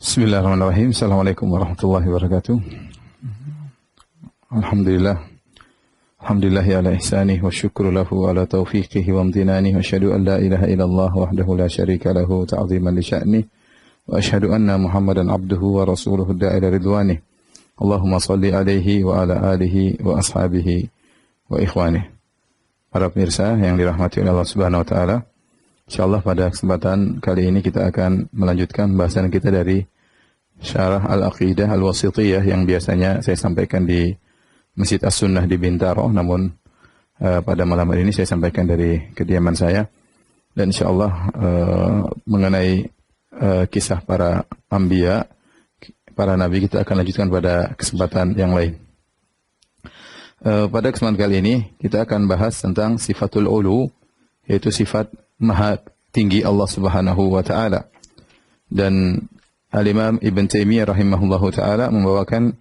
Bismillahirrahmanirrahim. Assalamualaikum warahmatullahi wabarakatuh. Alhamdulillah. Alhamdulillahi ala ihsanih wa syukru lahu ala taufiqihi wa amtinanih wa asyhadu an la ilaha illallah wahdahu la syarika lahu ta'ziman li sya'nih wa asyhadu anna Muhammadan abduhu wa rasuluhu da'ila ridwanih. Allahumma salli alaihi wa ala alihi wa ashabihi wa ikhwanih. Para pemirsa yang dirahmati oleh Allah Subhanahu wa taala, insyaallah pada kesempatan kali ini kita akan melanjutkan bahasan kita dari Syarah Al-Aqidah Al-Wasithiyah yang biasanya saya sampaikan di Masjid As-Sunnah di Bintaro, namun pada malam hari ini saya sampaikan dari kediaman saya, dan insyaallah mengenai kisah para anbiya, para nabi, kita akan lanjutkan pada kesempatan yang lain. Pada kesempatan kali ini kita akan bahas tentang sifatul ulu, yaitu sifat maha tinggi Allah Subhanahu wa taala. Dan Al-Imam Ibn Taimiyah rahimahullahu taala membawakan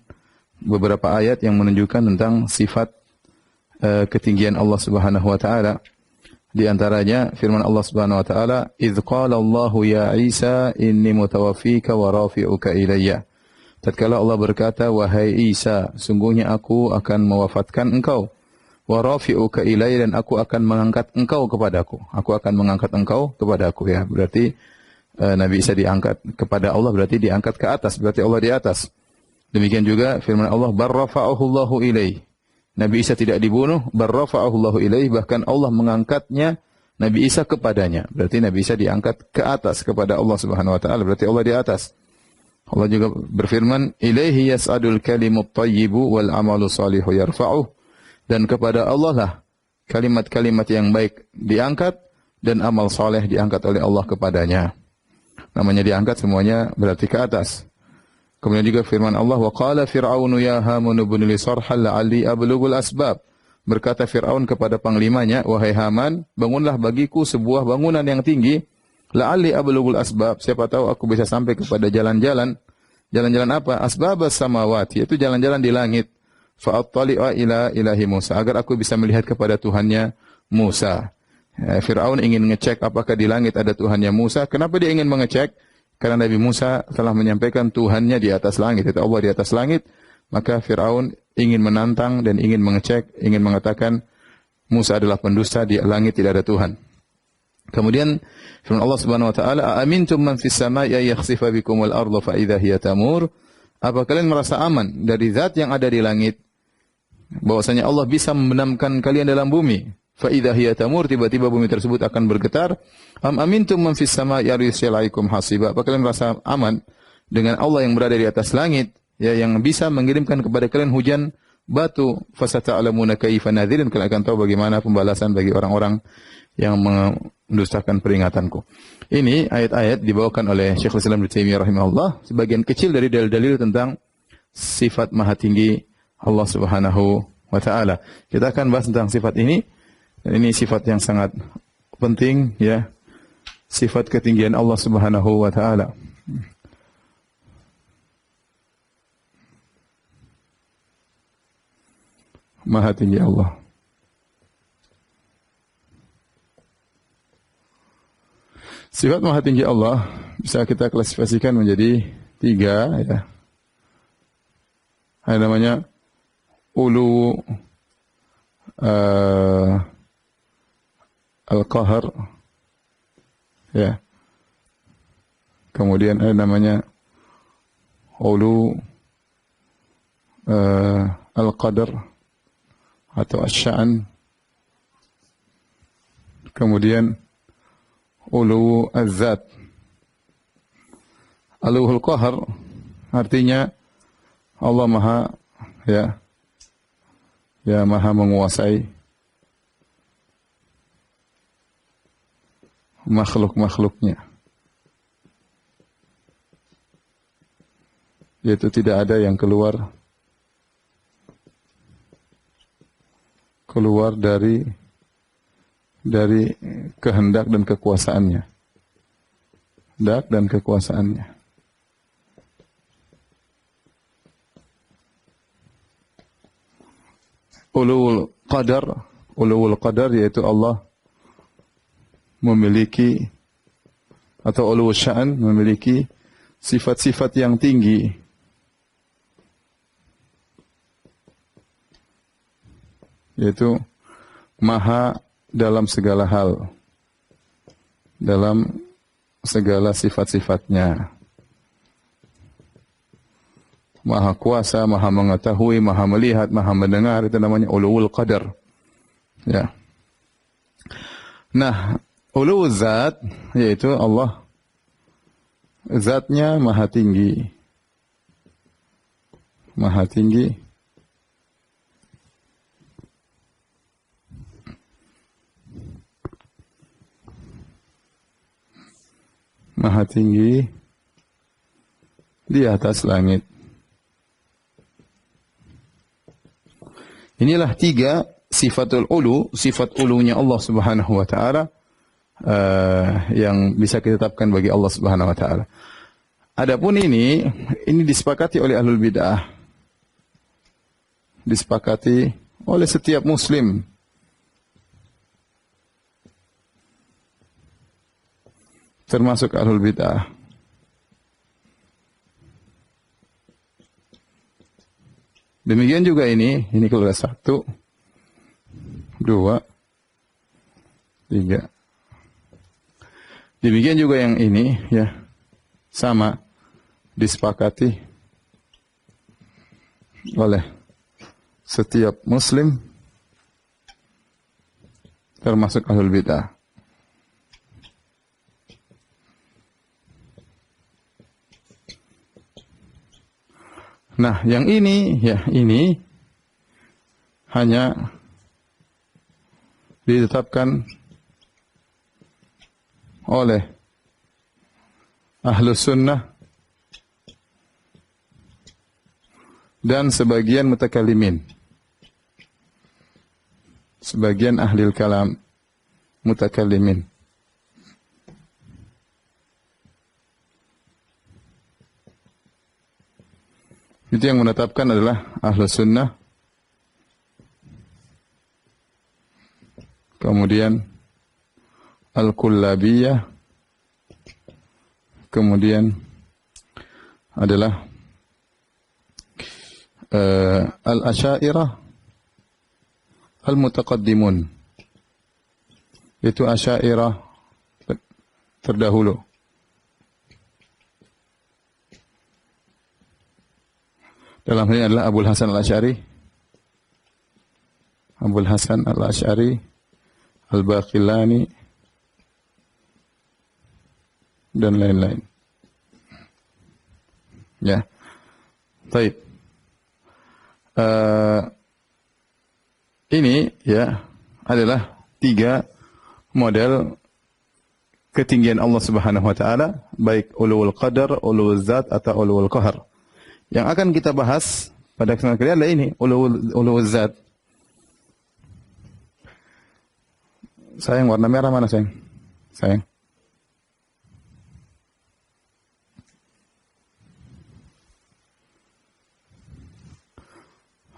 beberapa ayat yang menunjukkan tentang sifat ketinggian Allah Subhanahu wa taala. Di antaranya firman Allah Subhanahu wa taala, "Idz qala Allahu ya Isa inni mutawaffika wa rafi'uka ilayya." Tatkala Allah berkata, "Wahai Isa, sungguhnya aku akan mewafatkan engkau. Wa rafi'uka ilayya, dan aku akan mengangkat engkau kepadaku." Aku akan mengangkat engkau kepadaku, ya. Berarti Nabi Isa diangkat kepada Allah, berarti diangkat ke atas, berarti Allah di atas. Demikian juga firman Allah, "Barrafa'ahu Allahu ilaih." Nabi Isa tidak dibunuh, barrafa'ahu Allahu ilaih, bahkan Allah mengangkatnya Nabi Isa kepadanya. Berarti Nabi Isa diangkat ke atas kepada Allah Subhanahu wa taala, berarti Allah di atas. Allah juga berfirman, "Ilaihi yas'adul kalimut thayyibu wal 'amalu shalihu yarfa'uh." Dan kepada Allah lah kalimat-kalimat yang baik diangkat dan amal saleh diangkat oleh Allah kepadanya. Namanya diangkat semuanya berarti ke atas. Kemudian juga firman Allah, "Wa qala Fir'aunu ya Haman ibn li sarhal la'alli ablughul asbab." Berkata Fir'aun kepada panglimanya, "Wahai Haman, bangunlah bagiku sebuah bangunan yang tinggi, la'alli ablughul asbab, siapa tahu aku bisa sampai kepada jalan-jalan." Jalan-jalan apa? Asbabas samawati, itu jalan-jalan di langit. Fa'attali'a ila ilahi Musa, agar aku bisa melihat kepada Tuhannya Musa. Fir'aun ingin ngecek apakah di langit ada Tuhannya Musa. Kenapa dia ingin mengecek? Karena Nabi Musa telah menyampaikan Tuhannya di atas langit, itu Allah di atas langit. Maka Fir'aun ingin menantang dan ingin mengecek, ingin mengatakan Musa adalah pendusta, di langit tidak ada Tuhan. Kemudian firman Allah Subhanahu wa taala, "Aamintum man fis samaa'i ay yakhsifa bikumul ardha fa idza hiya tamur?" Apa kalian merasa aman dari zat yang ada di langit, bahwasanya Allah bisa membenamkan kalian dalam bumi? Fa idza hiya tamur, tiba-tiba bumi tersebut akan bergetar. Am amintum man fis samaa'i yursilaikum hasiba. Apa kalian merasa aman dengan Allah yang berada di atas langit, ya, yang bisa mengirimkan kepada kalian hujan batu? Fasata'lamuna kaifa nadhir, dan kalian akan tahu bagaimana pembalasan bagi orang-orang yang mendustakan peringatanku. Ini ayat-ayat dibawakan oleh Syekhul Islam Ibnu Taimiyah rahimahullah, sebagian kecil dari dalil-dalil tentang sifat maha tinggi Allah Subhanahu wa taala. Kita akan bahas tentang sifat ini. Dan ini sifat yang sangat penting, ya. Sifat ketinggian Allah Subhanahu wa taala. Maha tinggi Allah. Sifat maha tinggi Allah bisa kita klasifikasikan menjadi 3, ya. Ada namanya ulu al-qahar, ya. Kemudian ada namanya ulu al-qadar atau asy-sya'an. Kemudian ulu az-zat. Uluhul qahar artinya Allah maha, ya, maha menguasai makhluk-makhluknya, yaitu tidak ada yang keluar dari kehendak dan kekuasaannya. Ulul qadar yaitu Allah memiliki, atau ulul sya'an memiliki sifat-sifat yang tinggi. Yaitu maha dalam segala hal. Dalam segala sifat-sifatnya. Maha kuasa, maha mengetahui, maha melihat, maha mendengar. Itu namanya uluwul qadar. Ya. Nah, uluwul zat, yaitu Allah. Zatnya maha tinggi. Maha tinggi. Maha tinggi di atas langit. Inilah 3 sifatul ulu, sifat ulunya Allah Subhanahu wa taala yang bisa kita tetapkan bagi Allah Subhanahu wa taala. Adapun ini disepakati oleh ahlul bidah. Disepakati oleh setiap muslim. Termasuk ahlul bidah. Demikian juga ini kalau ada 1, 2, 3. Demikian juga yang ini, ya, sama disepakati oleh setiap muslim, termasuk ahlul bidah. Nah, yang ini, ya, ini hanya ditetapkan oleh Ahlus Sunnah dan sebagian mutakallimin. Sebagian ahli kalam mutakallimin. Itu yang menetapkan adalah Ahlus Sunnah. Kemudian Al-Kullabiyah. Kemudian adalah Al-Asy'ariyah, Al-Mutaqaddimun. Itu Asy'ariyah terdahulu. Dalam hal ini adalah Abul Hasan Al-Asy'ari, Abul Hasan Al-Asy'ari, Al-Baqillani, dan lain-lain. Ya. Baik. Ini, ya, adalah 3 model ketinggian Allah Subhanahu wa taala, baik uluwul qadar, uluwul zat, atau uluwul qahar. Yang akan kita bahas pada kesempatan kali adalah ini, uluwul zat. Sayang, warna merah mana, sayang? Sayang.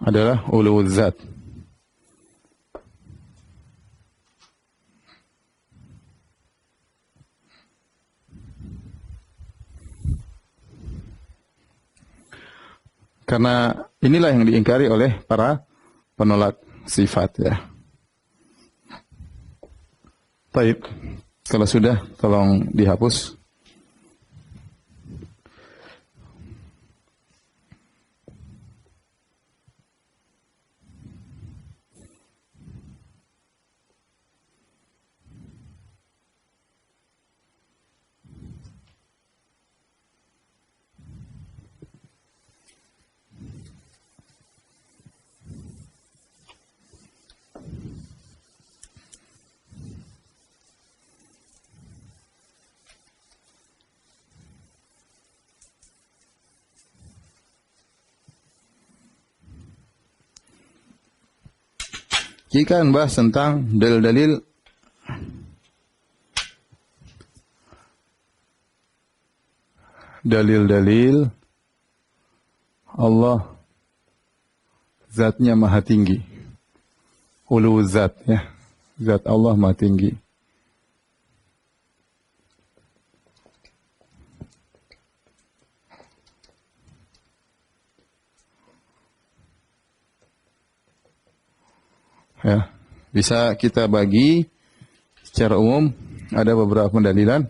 Adalah uluwul zat. Karena inilah yang diingkari oleh para penolak sifat, ya. Baik, kalau sudah tolong dihapus. Jika membahas tentang dalil-dalil Allah zatnya maha tinggi, ulu zat, ya, zat Allah maha tinggi. Ya, bisa kita bagi secara umum ada beberapa pendalilan.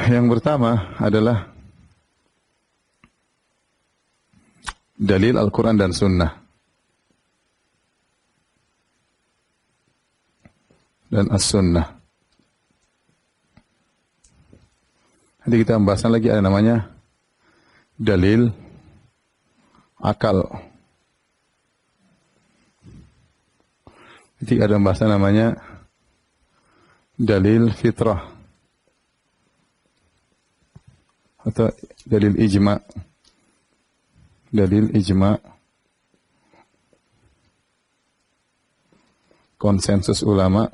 Yang pertama adalah dalil Al-Quran dan Sunnah. Dan As-Sunnah. Nanti kita membahasnya lagi ada namanya dalil akal. Nanti ada pembahasan namanya dalil fitrah atau dalil ijma. Dalil ijma, konsensus ulama.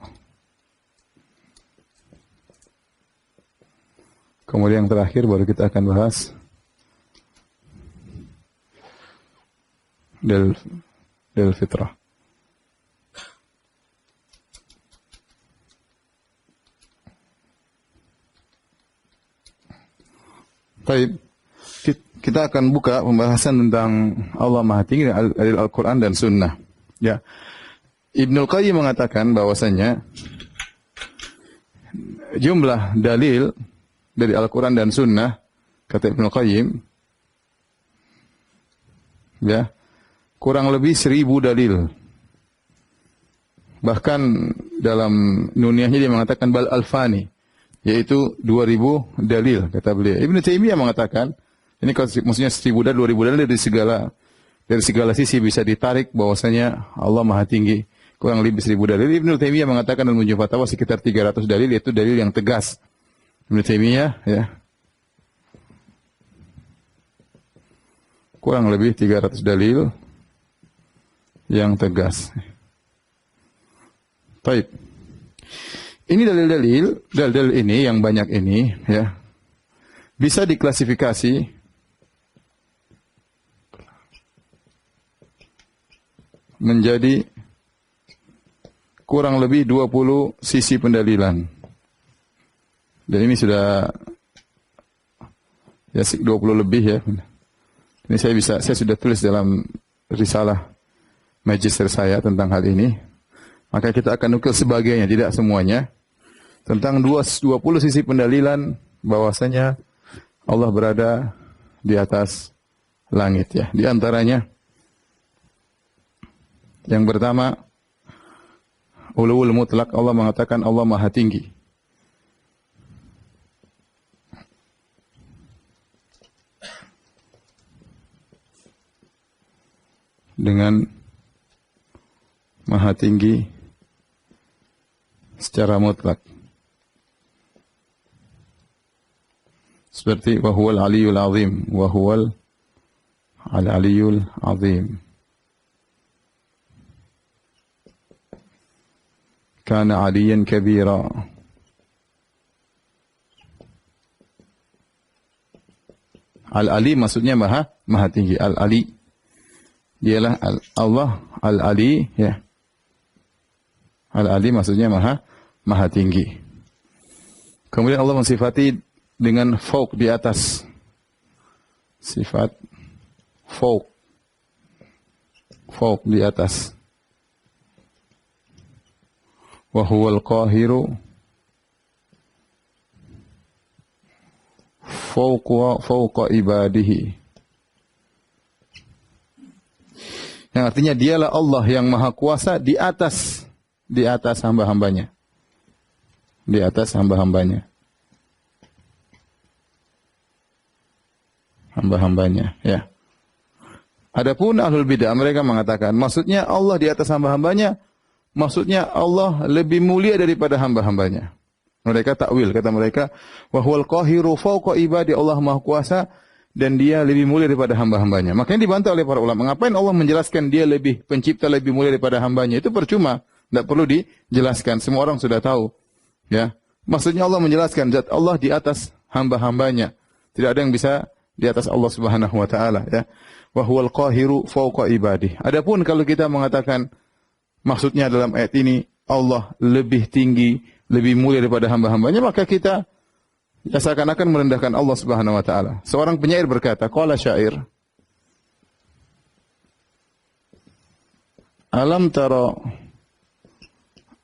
Kemudian yang terakhir baru kita akan bahas dalil fitrah. Baik, kita akan buka pembahasan tentang Allah Maha Tinggi dari Al-Quran dan Sunnah. Ya, Ibnul Qayyim mengatakan bahwasanya jumlah dalil dari Al-Quran dan Sunnah, kata Ibnul Qayyim, ya, kurang lebih 1000 dalil. Bahkan dalam nuniyahnya dia mengatakan bal alfani, yaitu 2000 dalil, kata beliau. Ibnu Taimiyah mengatakan, ini maksudnya 1000 dalil, 2000 dalil dari segala sisi bisa ditarik bahwasanya Allah Maha Tinggi. Kurang lebih 1000 dalil. Ibnu Taimiyah mengatakan dalam Majmu' Fatawa sekitar 300 dalil, yaitu dalil yang tegas. Ibnu Taimiyah, ya, kurang lebih 300 dalil yang tegas. Baik. Ini dalil ini yang banyak ini, ya, bisa diklasifikasi menjadi kurang lebih 20 sisi pendalilan. Dan ini sudah ya 20 lebih ya. Ini saya sudah tulis dalam risalah magister saya tentang hal ini. Maka kita akan nukil sebagiannya, tidak semuanya. Tentang 20 sisi pendalilan bahwasanya Allah berada di atas langit, ya. Di antaranya yang pertama, uluwul mutlak, Allah mengatakan Allah Maha Tinggi. Dengan Maha Tinggi secara mutlak. Seperti wa huwal aliyul azim, wa huwal al-aliyul azim. Kana aliyan kabira. Al-ali maksudnya maha tinggi. Al-ali dialah Allah al-ali, ya. Al-ali maksudnya maha tinggi. Kemudian Allah mensifati dengan fauq, di atas. Sifat fauq di atas. Wa huwal qahiru fauqa ibadihi. Yang artinya dialah Allah yang maha kuasa di atas hamba-hambanya. Di atas hamba-hambanya. Hamba-hambanya, ya. Adapun ahlul bidah, mereka mengatakan maksudnya Allah di atas hamba-hambanya, maksudnya Allah lebih mulia daripada hamba-hambanya. Mereka takwil, kata mereka, wa huwal qahiru fauqa ibadi, Allah maha kuasa dan dia lebih mulia daripada hamba-hambanya. Makanya dibantah oleh para ulama. Ngapain Allah menjelaskan dia lebih pencipta, lebih mulia daripada hambanya? Itu percuma. Tidak perlu dijelaskan. Semua orang sudah tahu. Ya, maksudnya Allah menjelaskan zat Allah di atas hamba-hambanya. Tidak ada yang bisa di atas Allah Subhanahu wa taala, ya. Wa huwal qahiru fauqa ibadi. Adapun kalau kita mengatakan maksudnya dalam ayat ini Allah lebih tinggi, lebih mulia daripada hamba-hambanya, maka kita ya seakan-akan merendahkan Allah Subhanahu wa taala. Seorang penyair berkata, qala syair, Alam tara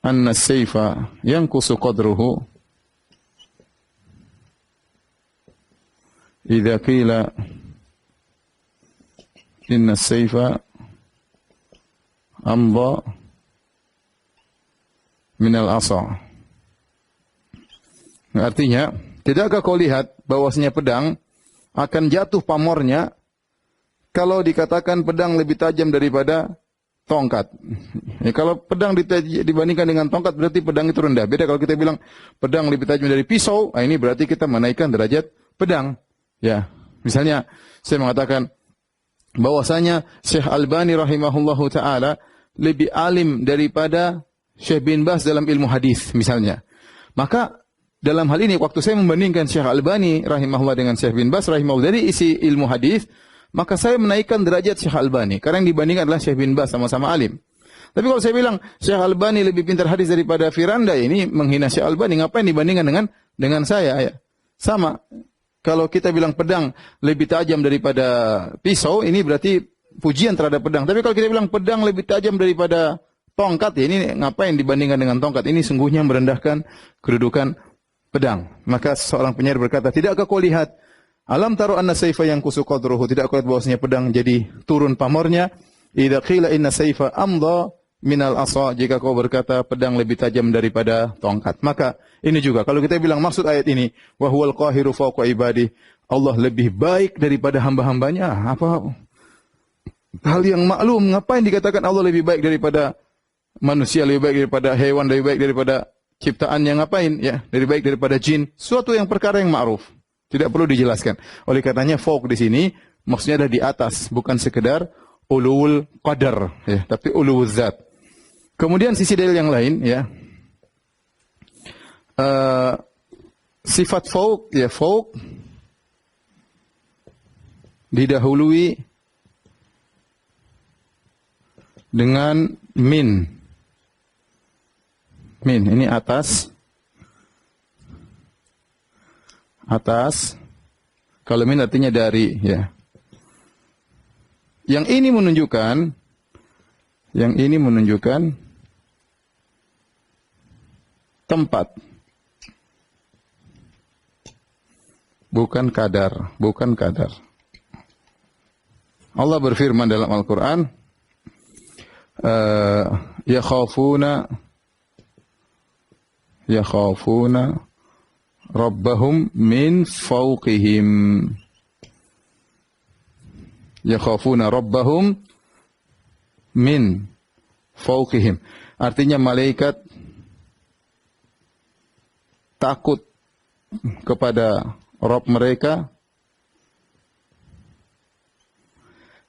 anna as-sayfa yanqusu qadruhu idza qila inna as-sayfa amdha min al-asa. Artinya, tidakkah kau lihat bahwasanya pedang akan jatuh pamornya kalau dikatakan pedang lebih tajam daripada tongkat. Ya, kalau pedang dibandingkan dengan tongkat berarti pedang itu rendah. Beda kalau kita bilang pedang lebih tajam dari pisau, ini berarti kita menaikkan derajat pedang. Ya, misalnya saya mengatakan bahwasanya Syekh Albani rahimahullahu taala lebih alim daripada Syekh bin Baz dalam ilmu hadis misalnya. Maka dalam hal ini waktu saya membandingkan Syekh Albani rahimahullah dengan Syekh bin Baz rahimahullah dari isi ilmu hadis, maka saya menaikkan derajat Syekh Albani karena yang dibandingkan adalah Syekh bin Baz, sama-sama alim. Tapi kalau saya bilang Syekh Albani lebih pintar hadis daripada Firanda, ini menghina Syekh Albani. Ngapain dibandingkan dengan saya? Ya. Sama. Kalau kita bilang pedang lebih tajam daripada pisau, ini berarti pujian terhadap pedang. Tapi kalau kita bilang pedang lebih tajam daripada tongkat, ya ini ngapain dibandingkan dengan tongkat? Ini sungguhnya merendahkan kedudukan pedang. Maka seorang penyair berkata, tidakkah kau lihat alam taru anna sayfa yanqusu qadruhu, tidak kau lihat bahwasanya pedang jadi turun pamornya? Idza qila inna sayfa amdha minal asa, jika kau berkata pedang lebih tajam daripada tongkat. Maka ini juga kalau kita bilang maksud ayat ini wa huwal qahiru fawqa ibadi, Allah lebih baik daripada hamba-hambanya. Apa hal yang maklum, ngapain dikatakan Allah lebih baik daripada manusia, lebih baik daripada hewan, lebih baik daripada ciptaan yang ngapain? Ya, lebih baik daripada jin. Suatu yang perkara yang ma'ruf. Tidak perlu dijelaskan. Oleh karenanya fawq di sini maksudnya ada di atas, bukan sekedar ulul qadar, ya, tapi ulul zat. Kemudian sisi dalil yang lain, ya, sifat fawq, ya, fawq didahului dengan min. Min ini atas. Atas. Kalau min artinya dari, ya. Yang ini menunjukkan tempat. Bukan kadar, bukan kadar. Allah berfirman dalam Al-Qur'an, yakhafuna rabbahum min fawqihim. Yakhafuna rabbahum min fawqihim. Artinya malaikat takut kepada Rabb mereka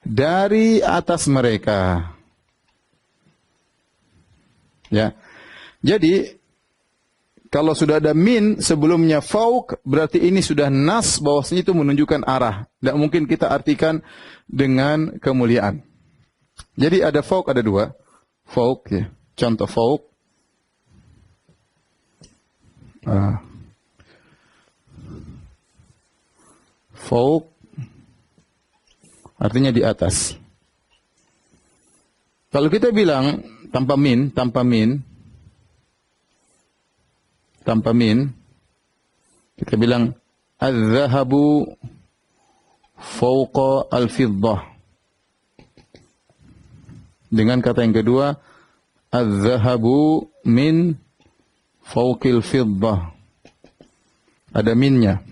dari atas mereka. Ya. Jadi kalau sudah ada min sebelumnya fauq, berarti ini sudah nas bahwasanya itu menunjukkan arah. Tidak mungkin kita artikan dengan kemuliaan. Jadi ada fauq, ada dua. Fauq, ya. Contoh fauq. Fauq artinya di atas. Kalau kita bilang tanpa min, kita bilang az-zahabu fawqa al-fiddah. Dengan kata yang kedua, az-zahabu min fawqil fiddah. Ada minnya.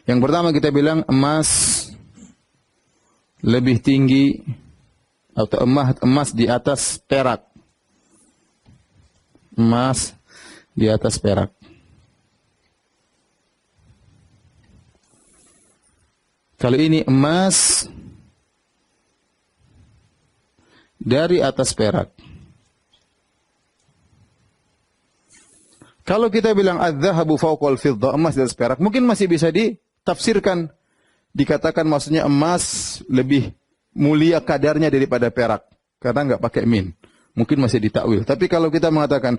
Yang pertama kita bilang emas lebih tinggi atau emas di atas perak. Emas di atas perak. Kalau ini emas dari atas perak. Kalau kita bilang adz-dzahabu fawqal fiddah, emas di atas perak, mungkin masih bisa ditafsirkan, dikatakan maksudnya emas lebih mulia kadarnya daripada perak, karena enggak pakai min. Mungkin masih ditakwil. Tapi kalau kita mengatakan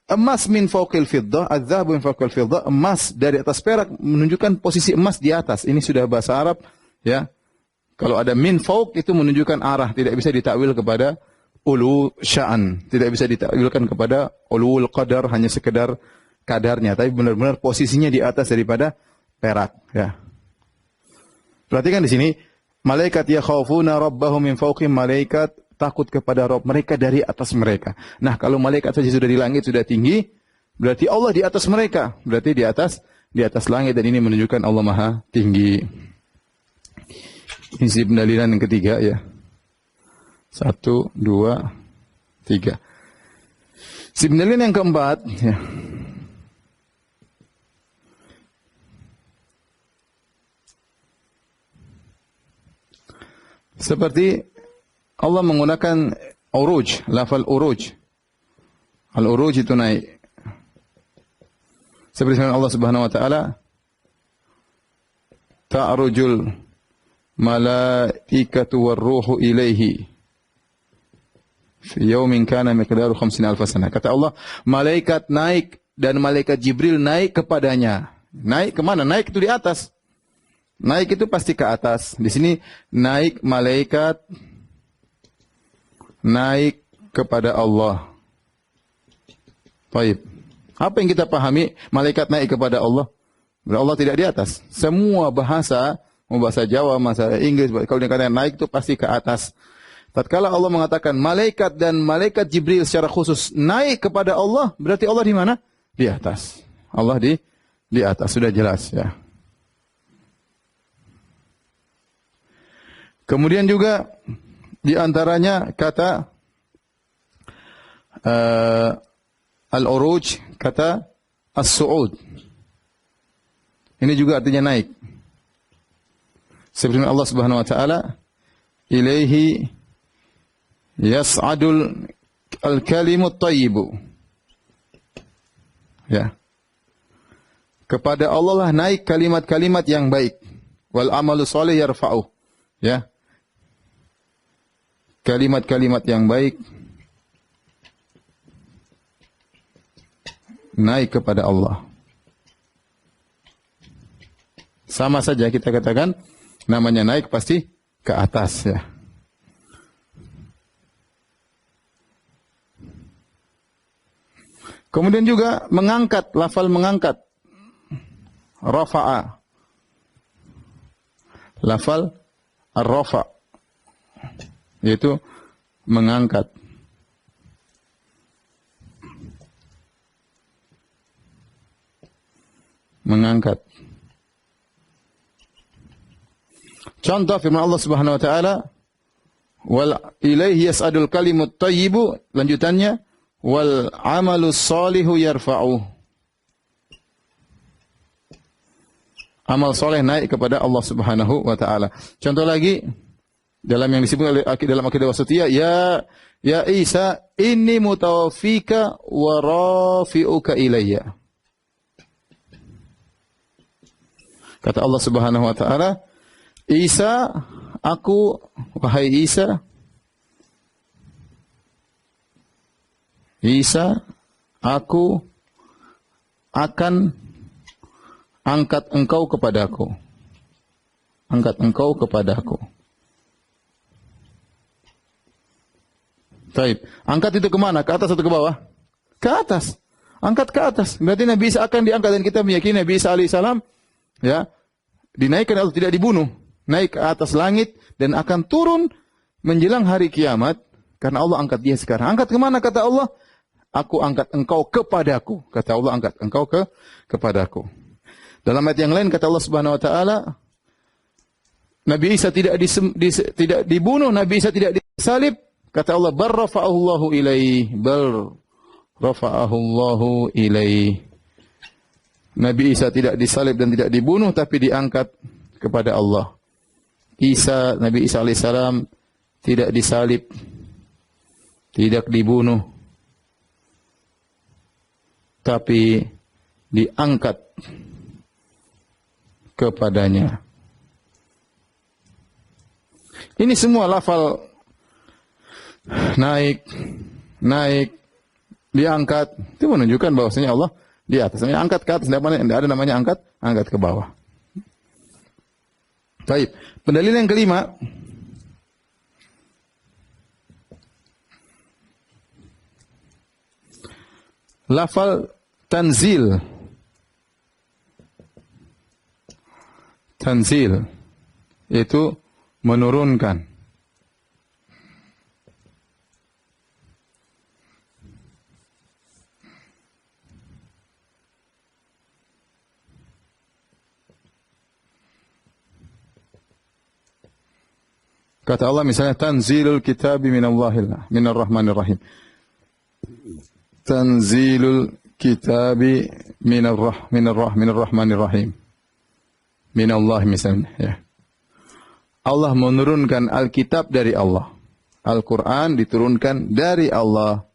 emas min fawqil fiddah, adz-dzahabu min fawqil fiddah, emas dari atas perak, menunjukkan posisi emas di atas. Ini sudah bahasa Arab, ya. Kalau ada min fawq itu menunjukkan arah, tidak bisa ditakwil kepada ulu sya'an. Tidak bisa ditakwilkan kepada ulul qadar, hanya sekedar kadarnya, tapi benar-benar posisinya di atas daripada perak, ya. Perhatikan di sini, malaikat yakhafuna rabbahum min fawqihim, malaikat takut kepada Rabb mereka dari atas mereka. Nah, kalau malaikat saja sudah di langit, sudah tinggi, berarti Allah di atas mereka, berarti di atas langit, dan ini menunjukkan Allah Maha tinggi. Ini pendalilan yang ketiga, ya. 1, 2, 3. Pendalilan yang keempat, ya. Seperti Allah menggunakan uruj, lafal uruj. Al-uruj itu naik. Seperti firman Allah Subhanahu wa taala, ta'rujul malaikatu war-ruhu ilaihi fi yaumin kana miqdaru 50,000 sanah. Kata Allah, malaikat naik dan malaikat Jibril naik kepadanya. Naik ke mana? Naik itu di atas. Naik itu pasti ke atas. Di sini naik malaikat naik kepada Allah. Baik. Apa yang kita pahami? Malaikat naik kepada Allah. Allah tidak di atas. Semua bahasa, mau bahasa Jawa, bahasa Inggris, kalau dikatakan naik itu pasti ke atas. Tatkala Allah mengatakan malaikat dan malaikat Jibril secara khusus naik kepada Allah, berarti Allah di mana? Di atas. Allah di atas, sudah jelas, ya. Kemudian juga di antaranya kata al-uruj, kata as-su'ud. Ini juga artinya naik. Seperti Allah Subhanahu wa taala, ilaihi yas'adul al-kalimut thayyibu. Ya. Kepada Allah lah naik kalimat-kalimat yang baik. Wal amalu shalih yarfa'uh. Ya. Kalimat-kalimat yang baik naik kepada Allah. Sama saja kita katakan, namanya naik pasti ke atas, ya. Kemudian juga mengangkat, lafal mengangkat. Rafa'a. Lafal ar-rafa'. Yaitu mengangkat. Mengangkat. Contoh firman Allah Subhanahu wa taala, wal ilaihi yas'adul kalimut thayyibu, lanjutannya wal amalus shalihu yarfa'uh. Amal soleh naik kepada Allah Subhanahu wa taala. Contoh lagi dalam yang disebut oleh dalam akidah wasatiyah, ya Isa, inni mutawaffika wa rafi'uka ilayya. Kata Allah Subhanahu wa taala, Isa, wahai Isa, aku akan angkat engkau kepadaku. Angkat engkau kepadaku. Taib. Angkat itu kemana? Ke atas atau ke bawah? Ke atas. Angkat ke atas. Berarti Nabi Isa akan diangkat, dan kita meyakini Nabi Isa alaihissalam, ya, dinaikkan Allah, tidak dibunuh. Naik ke atas langit dan akan turun menjelang hari kiamat karena Allah angkat dia sekarang. Angkat kemana? Kata Allah, aku angkat engkau kepadaku. Kata Allah, angkat engkau kepadaku. Dalam ayat yang lain kata Allah Subhanahu wa taala, Nabi Isa tidak dibunuh, Nabi Isa tidak disalib. Kata Allah, bal rafa'ahullahu ilaih, bal rafa'ahullahu ilaih. Nabi Isa tidak disalib dan tidak dibunuh, tapi diangkat kepada Allah. Nabi Isa alaihissalam tidak disalib, tidak dibunuh, tapi diangkat kepadanya. Ini semua lafal naik, diangkat, itu menunjukkan bahwasanya Allah di atas. Angkat ke atas, tidak ada namanya angkat ke bawah. Baik, pendalilan yang kelima, lafal tanzil. Tanzil itu menurunkan. Kata Allah misalnya tanzilul kitabi minar rahmanir rahim. Tanzilul kitabi minar rahmanir rahim. Minallah misalnya ya. Allah menurunkan Alkitab dari Allah. Al-Qur'an diturunkan dari Allah.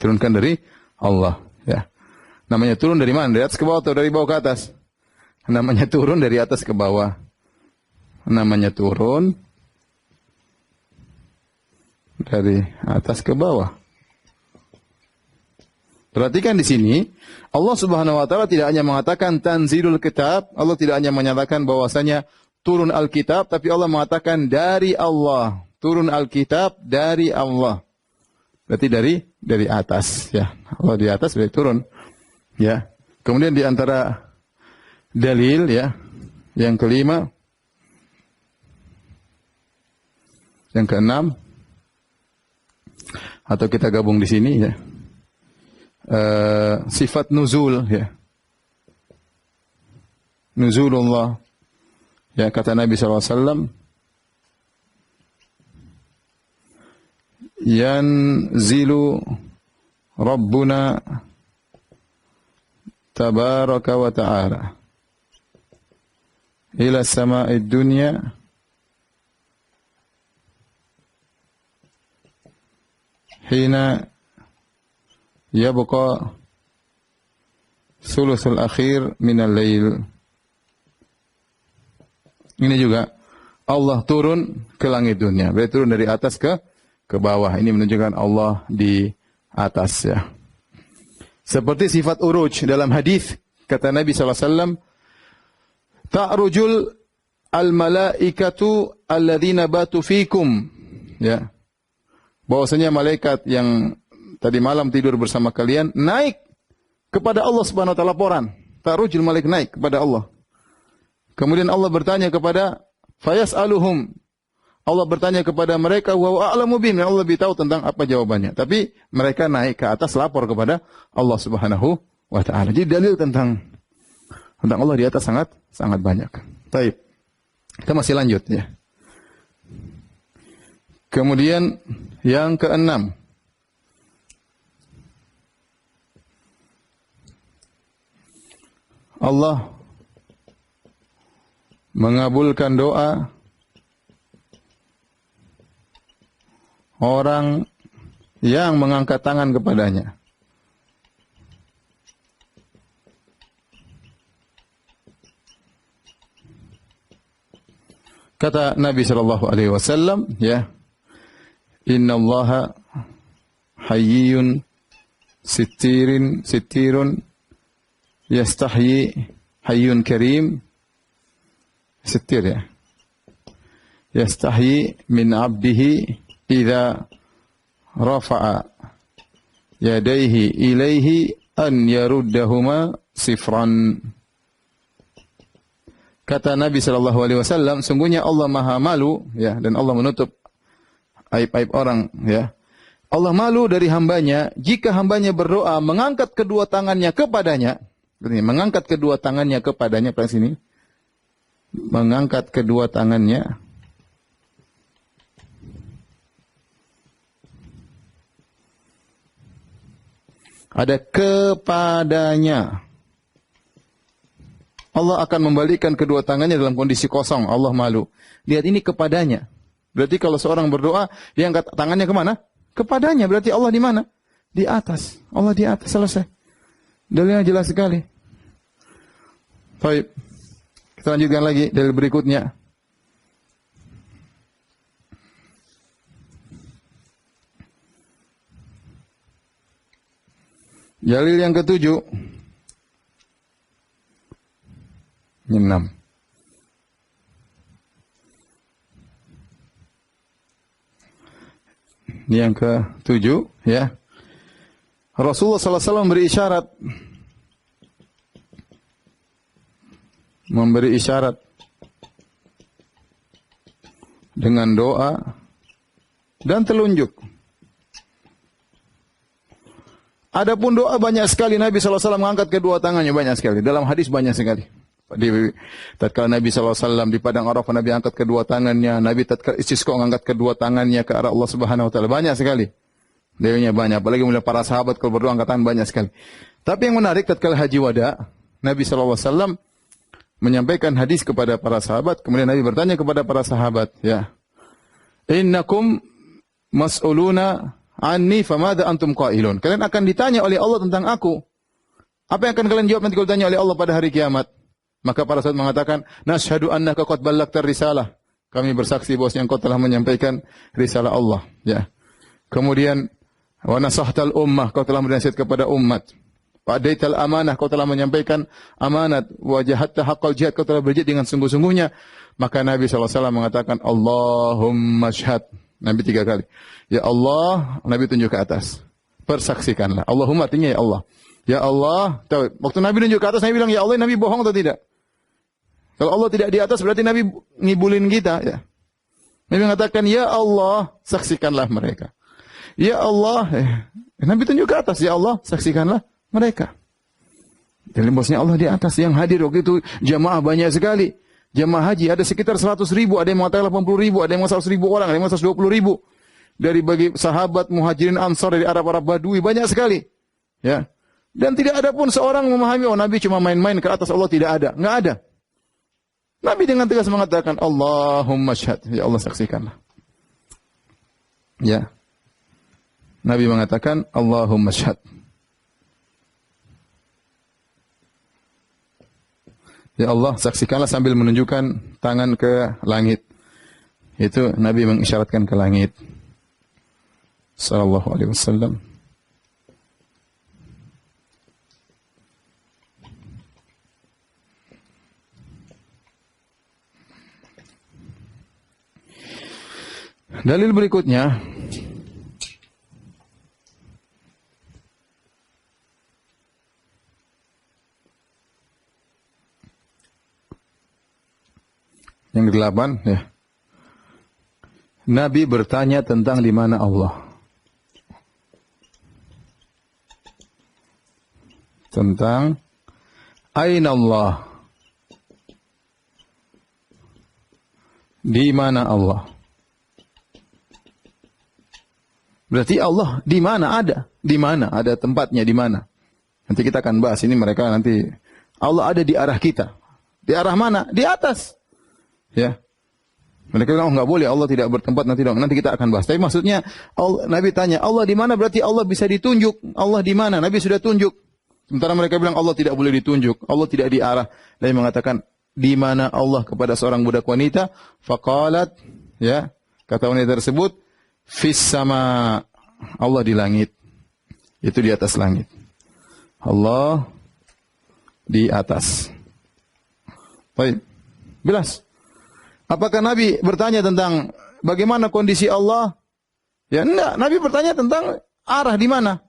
Turunkan dari Allah, ya. Namanya turun dari mana? Dari atas ke bawah atau dari bawah ke atas? Namanya turun dari atas ke bawah. Namanya turun dari atas ke bawah. Perhatikan di sini, Allah Subhanahu wa taala tidak hanya mengatakan tanzilul kitab, Allah tidak hanya menyatakan bahwasanya turun Alkitab, tapi Allah mengatakan dari Allah, turun Alkitab dari Allah. Berarti dari atas ya. Allah di atas berarti turun. Ya. Kemudian di antara dalil ya, yang kelima, yang keenam, atau kita gabung di sini ya. Sifat nuzul ya. Nuzulullah. Ya kata Nabi SAW, yanzilu Rabbuna tabaraka wa ta'ala ila sama'id dunya hina yabqa thuluthul akhir minal lail. Ini juga Allah turun ke langit dunia. Berarti turun dari atas ke bawah. Ini menunjukkan Allah di atas ya. Seperti sifat uruj dalam hadis kata Nabi SAW, ta'rujul al-malaikatu alladzina batu fikum. Ya. Bahwasanya malaikat yang tadi malam tidur bersama kalian naik kepada Allah Subhanahu wa taala laporan. Ta'rujul malaik naik kepada Allah. Kemudian Allah bertanya kepada fayas'aluhum. Allah bertanya kepada mereka, wa a'lamu bihim, Allah lebih tahu tentang apa jawabannya. Tapi mereka naik ke atas lapor kepada Allah Subhanahu wa taala. Jadi dalil tentang Allah di atas sangat banyak. Baik. Kita masih lanjut ya. Kemudian yang keenam, Allah mengabulkan doa orang yang mengangkat tangan kepadanya. Kata Nabi sallallahu alaihi wasallam, ya, innallaha hayyun sittirun yastahyi hayyun karim. Sittir ya. Yastahyi min 'abdihi idza rafa'a yadayhi ilaihi an yaruddahuma sifran. Kata Nabi sallallahu alaihi wasallam, sungguhnya Allah Maha malu ya, dan Allah menutup aib-aib orang ya. Allah malu dari hambanya jika hambanya berdoa mengangkat kedua tangannya kepadanya. Mengangkat kedua tangannya kepadanya, pada sini. Mengangkat kedua tangannya ada kepadanya. Allah akan membalikkan kedua tangannya dalam kondisi kosong. Allah malu. Lihat ini kepadanya. Berarti kalau seorang berdoa, dia angkat tangannya kemana? Kepadanya. Berarti Allah di mana? Di atas. Allah di atas. Selesai. Dalilnya jelas sekali. Baik. Kita lanjutkan lagi dalil berikutnya. Dalil yang ketujuh. 6. Ini yang ke-7, ya. Rasulullah SAW memberi isyarat dengan doa dan telunjuk. Adapun doa banyak sekali, Nabi SAW mengangkat kedua tangannya banyak sekali. Dalam hadis banyak sekali. Tatkala Nabi SAW di padang Arafah, Nabi angkat kedua tangannya. Nabi tatkala istisqa mengangkat kedua tangannya ke arah Allah Subhanahu Wa Taala. Banyak sekali. Dewinya banyak. Apalagi mulai para sahabat kalau berdoa angkat tangan banyak sekali. Tapi yang menarik tatkala haji wada, Nabi SAW menyampaikan hadis kepada para sahabat. Kemudian Nabi bertanya kepada para sahabat, ya, innakum mas'uluna anni famada antum qailun. Kalian akan ditanya oleh Allah tentang aku. Apa yang akan kalian jawab nanti kalau ditanya oleh Allah pada hari kiamat? Maka para sahabat mengatakan, nashhadu annaka qad ballaghta risalah. Kami bersaksi bahwasanya engkau telah menyampaikan risalah Allah, ya. Kemudian wa nasahtal ummah, kau telah bernasihat kepada umat. Wa adaital amanah, kau telah menyampaikan amanat. Wa jahadta haqqal jihad, kau telah berjihad dengan sungguh-sungguhnya. Maka Nabi SAW mengatakan, Allahumma syhad. Nabi 3 kali. Ya Allah, Nabi tunjuk ke atas. Persaksikanlah. Allahumma artinya ya Allah. Ya Allah, tahu, waktu Nabi tunjuk ke atas, Nabi bilang, ya Allah, Nabi bohong atau tidak? Kalau Allah tidak di atas, berarti Nabi ngibulin kita, ya. Nabi mengatakan, ya Allah, saksikanlah mereka. Ya Allah, Nabi tunjuk ke atas, ya Allah, saksikanlah mereka. Jadi bosnya Allah di atas, yang hadir waktu itu jamaah banyak sekali. Jamaah haji ada sekitar 100.000, ada yang mengatakan 80.000, ada yang mengatakan 100.000 orang, ada yang mengatakan 120.000. Dari bagi sahabat, muhajirin, ansar, dari Arab-Arab Badui, banyak sekali. Ya. Dan tidak ada pun seorang memahami, oh Nabi cuma main-main ke atas Allah, tidak ada. Enggak ada. Nabi dengan tegas mengatakan, Allahumma syhad, ya Allah saksikanlah. Ya. Nabi mengatakan, Allahumma syhad. Ya Allah, saksikanlah sambil menunjukkan tangan ke langit. Itu Nabi mengisyaratkan ke langit. Sallallahu alaihi wasallam. Dalil berikutnya, yang ke-8, ya. Nabi bertanya tentang di mana Allah. Tentang aina Allah. Di mana Allah? Berarti Allah di mana ada? Di mana? Ada tempatnya di mana? Nanti kita akan bahas ini, mereka nanti Allah ada di arah kita. Di arah mana? Di atas. Ya. Mereka bilang, oh, enggak boleh, Allah tidak bertempat, nanti kita akan bahas. Tapi maksudnya Nabi tanya, Allah di mana? Berarti Allah bisa ditunjuk. Allah di mana? Nabi sudah tunjuk. Sementara mereka bilang Allah tidak boleh ditunjuk, Allah tidak di arah. Nabi mengatakan, di mana Allah kepada seorang budak wanita? Faqalat, ya, kata wanita tersebut, fis sama, Allah di langit. Itu di atas langit. Allah di atas. Baik. Jelas. Apakah Nabi bertanya tentang bagaimana kondisi Allah? Ya enggak, Nabi bertanya tentang arah di mana.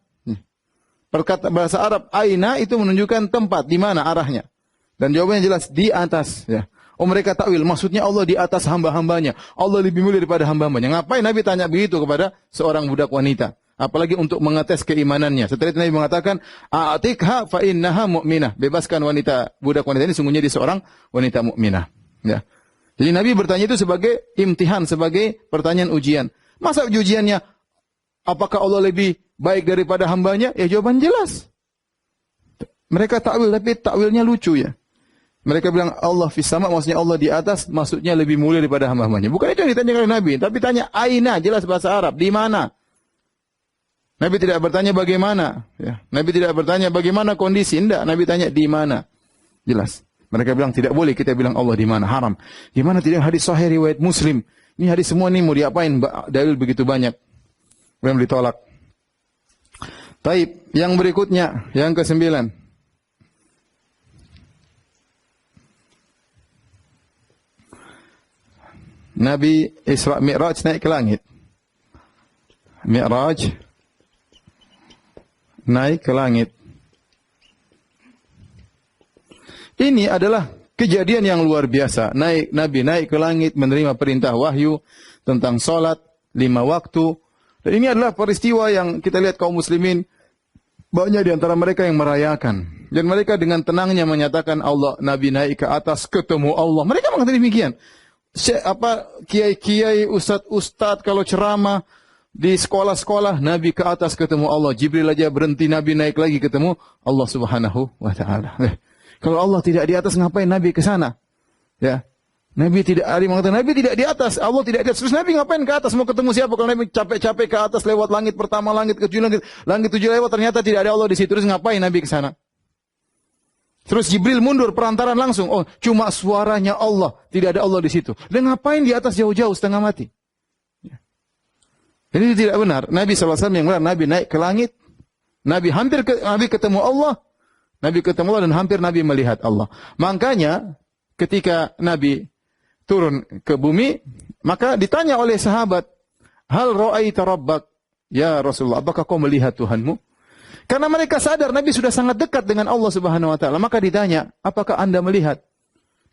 Perkata bahasa Arab aina itu menunjukkan tempat di mana arahnya. Dan jawabannya jelas di atas, ya. Oh, mereka takwil, maksudnya Allah di atas hamba-hambanya. Allah lebih mulia daripada hamba-hambanya. Ngapain Nabi tanya begitu kepada seorang budak wanita? Apalagi untuk mengetes keimanannya. Setelah itu Nabi mengatakan, a'tikha fa innaha mu'minah. Bebaskan wanita, budak wanita ini sungguhnya dia seorang wanita mukminah. Ya. Jadi Nabi bertanya itu sebagai imtihan, sebagai pertanyaan ujian. Masa ujiannya, apakah Allah lebih baik daripada hambanya? Ya jawaban jelas. Mereka takwil, tapi takwilnya lucu, ya. Mereka bilang Allah fis sama, maksudnya Allah di atas, maksudnya lebih mulia daripada hamba-hambanya. Bukan itu yang ditanya oleh Nabi, tapi tanya aina, jelas bahasa Arab, di mana? Nabi tidak bertanya bagaimana, ya. Nabi tidak bertanya bagaimana kondisi, enggak. Nabi tanya di mana, jelas. Mereka bilang tidak boleh kita bilang Allah di mana, haram. Di mana tidak hadis sahih riwayat Muslim. Ini hadis semua ini mau diapain? Dalil begitu banyak. Belum ditolak. Taib, yang berikutnya, yang ke-9. Nabi Isra Mi'raj naik ke langit. Mi'raj naik ke langit. Ini adalah kejadian yang luar biasa. Nabi naik ke langit menerima perintah wahyu tentang salat 5 waktu. Dan ini adalah peristiwa yang kita lihat kaum muslimin banyak di antara mereka yang merayakan. Dan mereka dengan tenangnya menyatakan Allah, Nabi naik ke atas ketemu Allah. Mereka mengatakan demikian. Kiai-kiai, ustadz kalau ceramah di sekolah-sekolah, Nabi ke atas ketemu Allah. Jibril aja berhenti, Nabi naik lagi ketemu Allah Subhanahu wa taala. Kalau Allah tidak di atas, ngapain Nabi ke sana? Ya. Nabi tidak mengatakan Nabi tidak di atas, Allah tidak di atas. Terus Nabi ngapain ke atas? Mau ketemu siapa? Kalau Nabi capek-capek ke atas lewat langit pertama, langit ke-7, langit 7 lewat, ternyata tidak ada Allah di situ. Terus ngapain Nabi ke sana? Terus Jibril mundur perantaran langsung. Oh, cuma suaranya Allah, tidak ada Allah di situ. Dan ngapain di atas jauh-jauh setengah mati? Ya. Ini tidak benar. Nabi SAW yang benar, Nabi naik ke langit. Nabi ketemu Allah. Nabi ketemu Allah dan hampir Nabi melihat Allah. Makanya ketika Nabi turun ke bumi, maka ditanya oleh sahabat, "Hal ra'aita rabbak?" Ya Rasulullah, apakah kau melihat Tuhanmu? Karena mereka sadar Nabi sudah sangat dekat dengan Allah Subhanahu wa taala, maka ditanya, "Apakah Anda melihat?"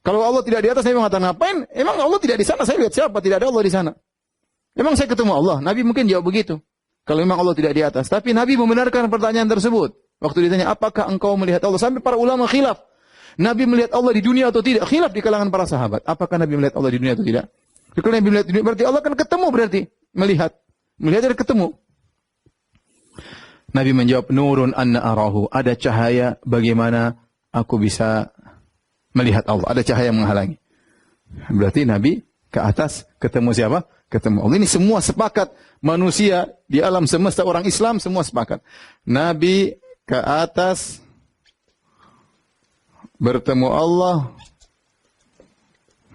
Kalau Allah tidak di atas, Nabi mengatakan, "Ngapain? Emang Allah tidak di sana? Saya lihat siapa? Tidak ada Allah di sana." Emang saya ketemu Allah? Nabi mungkin jawab begitu. Kalau memang Allah tidak di atas, tapi Nabi membenarkan pertanyaan tersebut. Waktu ditanya, "Apakah engkau melihat Allah?" Sampai para ulama khilaf. Nabi melihat Allah di dunia atau tidak? Khilaf di kalangan para sahabat. Apakah Nabi melihat Allah di dunia atau tidak? Kalau Nabi melihat di dunia, berarti Allah kan ketemu berarti. Melihat dan ketemu. Nabi menjawab, "Nurun anna arahu." Ada cahaya bagaimana aku bisa melihat Allah. Ada cahaya yang menghalangi. Berarti Nabi ke atas ketemu siapa? Ketemu Allah. Ini semua sepakat. Manusia di alam semesta, orang Islam semua sepakat. Nabi ke atas bertemu Allah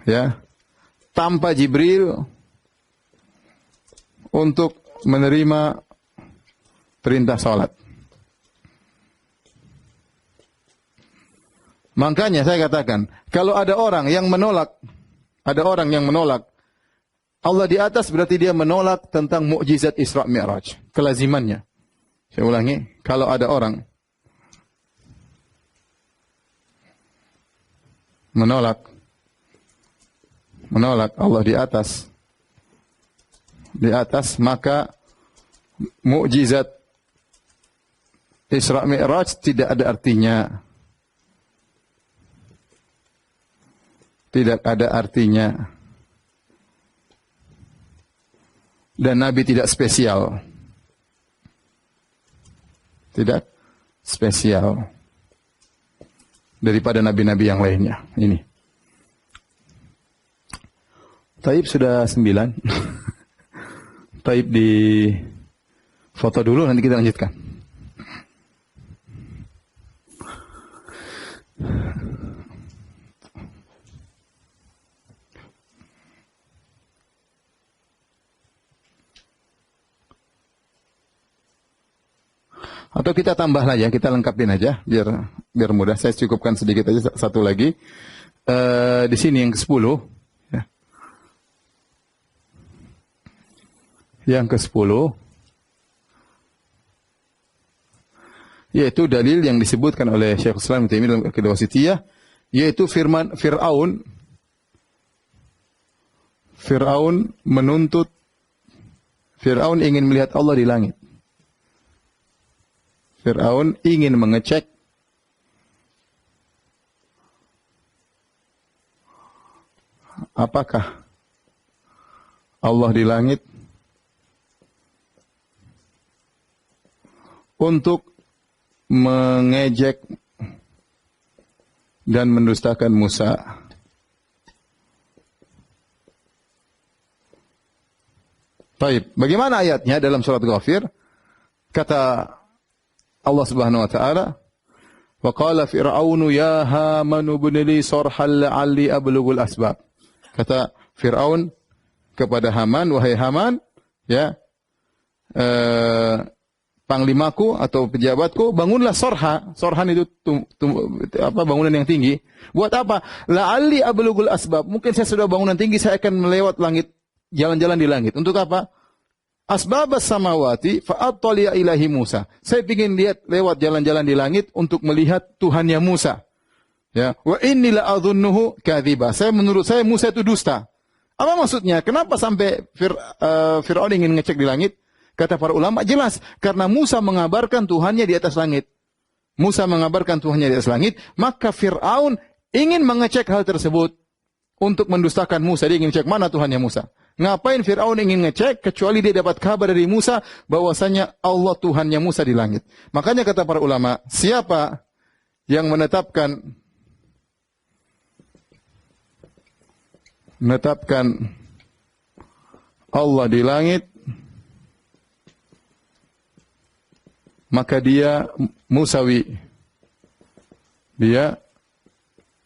ya tanpa Jibril untuk menerima perintah salat. Makanya saya katakan, kalau ada orang yang menolak Allah di atas, berarti dia menolak tentang mukjizat Isra Mi'raj, kelazimannya. Saya ulangi, kalau ada orang menolak Allah di atas, maka mukjizat Isra Mi'raj tidak ada artinya. Tidak ada artinya. Dan Nabi tidak spesial. Tidak spesial daripada nabi-nabi yang lainnya. Ini. Taib sudah 9. Taib di foto dulu, nanti kita lanjutkan. Atau kita tambah lah ya, kita lengkapin aja biar mudah. Saya cukupkan sedikit aja satu lagi. Di sini yang ke-10 ya. Yang ke-10 yaitu dalil yang disebutkan oleh Syekh Islam Ibnu Taimiyah dalam Aqidah Wasithiyah, yaitu firman Fir'aun Fir'aun ingin melihat Allah di langit. Fir'aun ingin mengecek apakah Allah di langit untuk mengejek dan mendustakan Musa. Baik, bagaimana ayatnya dalam surat Ghafir? Kata Allah Subhanahu wa taala, "Wa qala Fir'aunu ya Haman ibn li sarhan la'alli ablughul asbab." Kata Fir'aun kepada Haman, "Wahai Haman, ya, panglimaku atau pejabatku, bangunlah sorha. Sorhan itu bangunan yang tinggi. Buat apa? La'alli ablugul asbab. Mungkin saya sudah bangunan tinggi, saya akan melewat langit, jalan-jalan di langit. Untuk apa? Asbabas samawati fa'attali'a ilahi Musa. Saya ingin lihat lewat jalan-jalan di langit untuk melihat Tuhannya Musa. Ya, wa inni la'adhunnuhu kadhiba. Menurut saya Musa itu dusta. Apa maksudnya? Kenapa sampai Fir'aun ingin ngecek di langit? Kata para ulama, jelas. Karena Musa mengabarkan Tuhannya di atas langit. Musa mengabarkan Tuhannya di atas langit, maka Fir'aun ingin mengecek hal tersebut untuk mendustakan Musa. Dia ingin cek mana Tuhannya Musa. Ngapain Fir'aun ingin ngecek, kecuali dia dapat kabar dari Musa, bahwasanya Allah Tuhannya Musa di langit. Makanya kata para ulama, siapa yang menetapkan Allah di langit, maka dia Musawi. Dia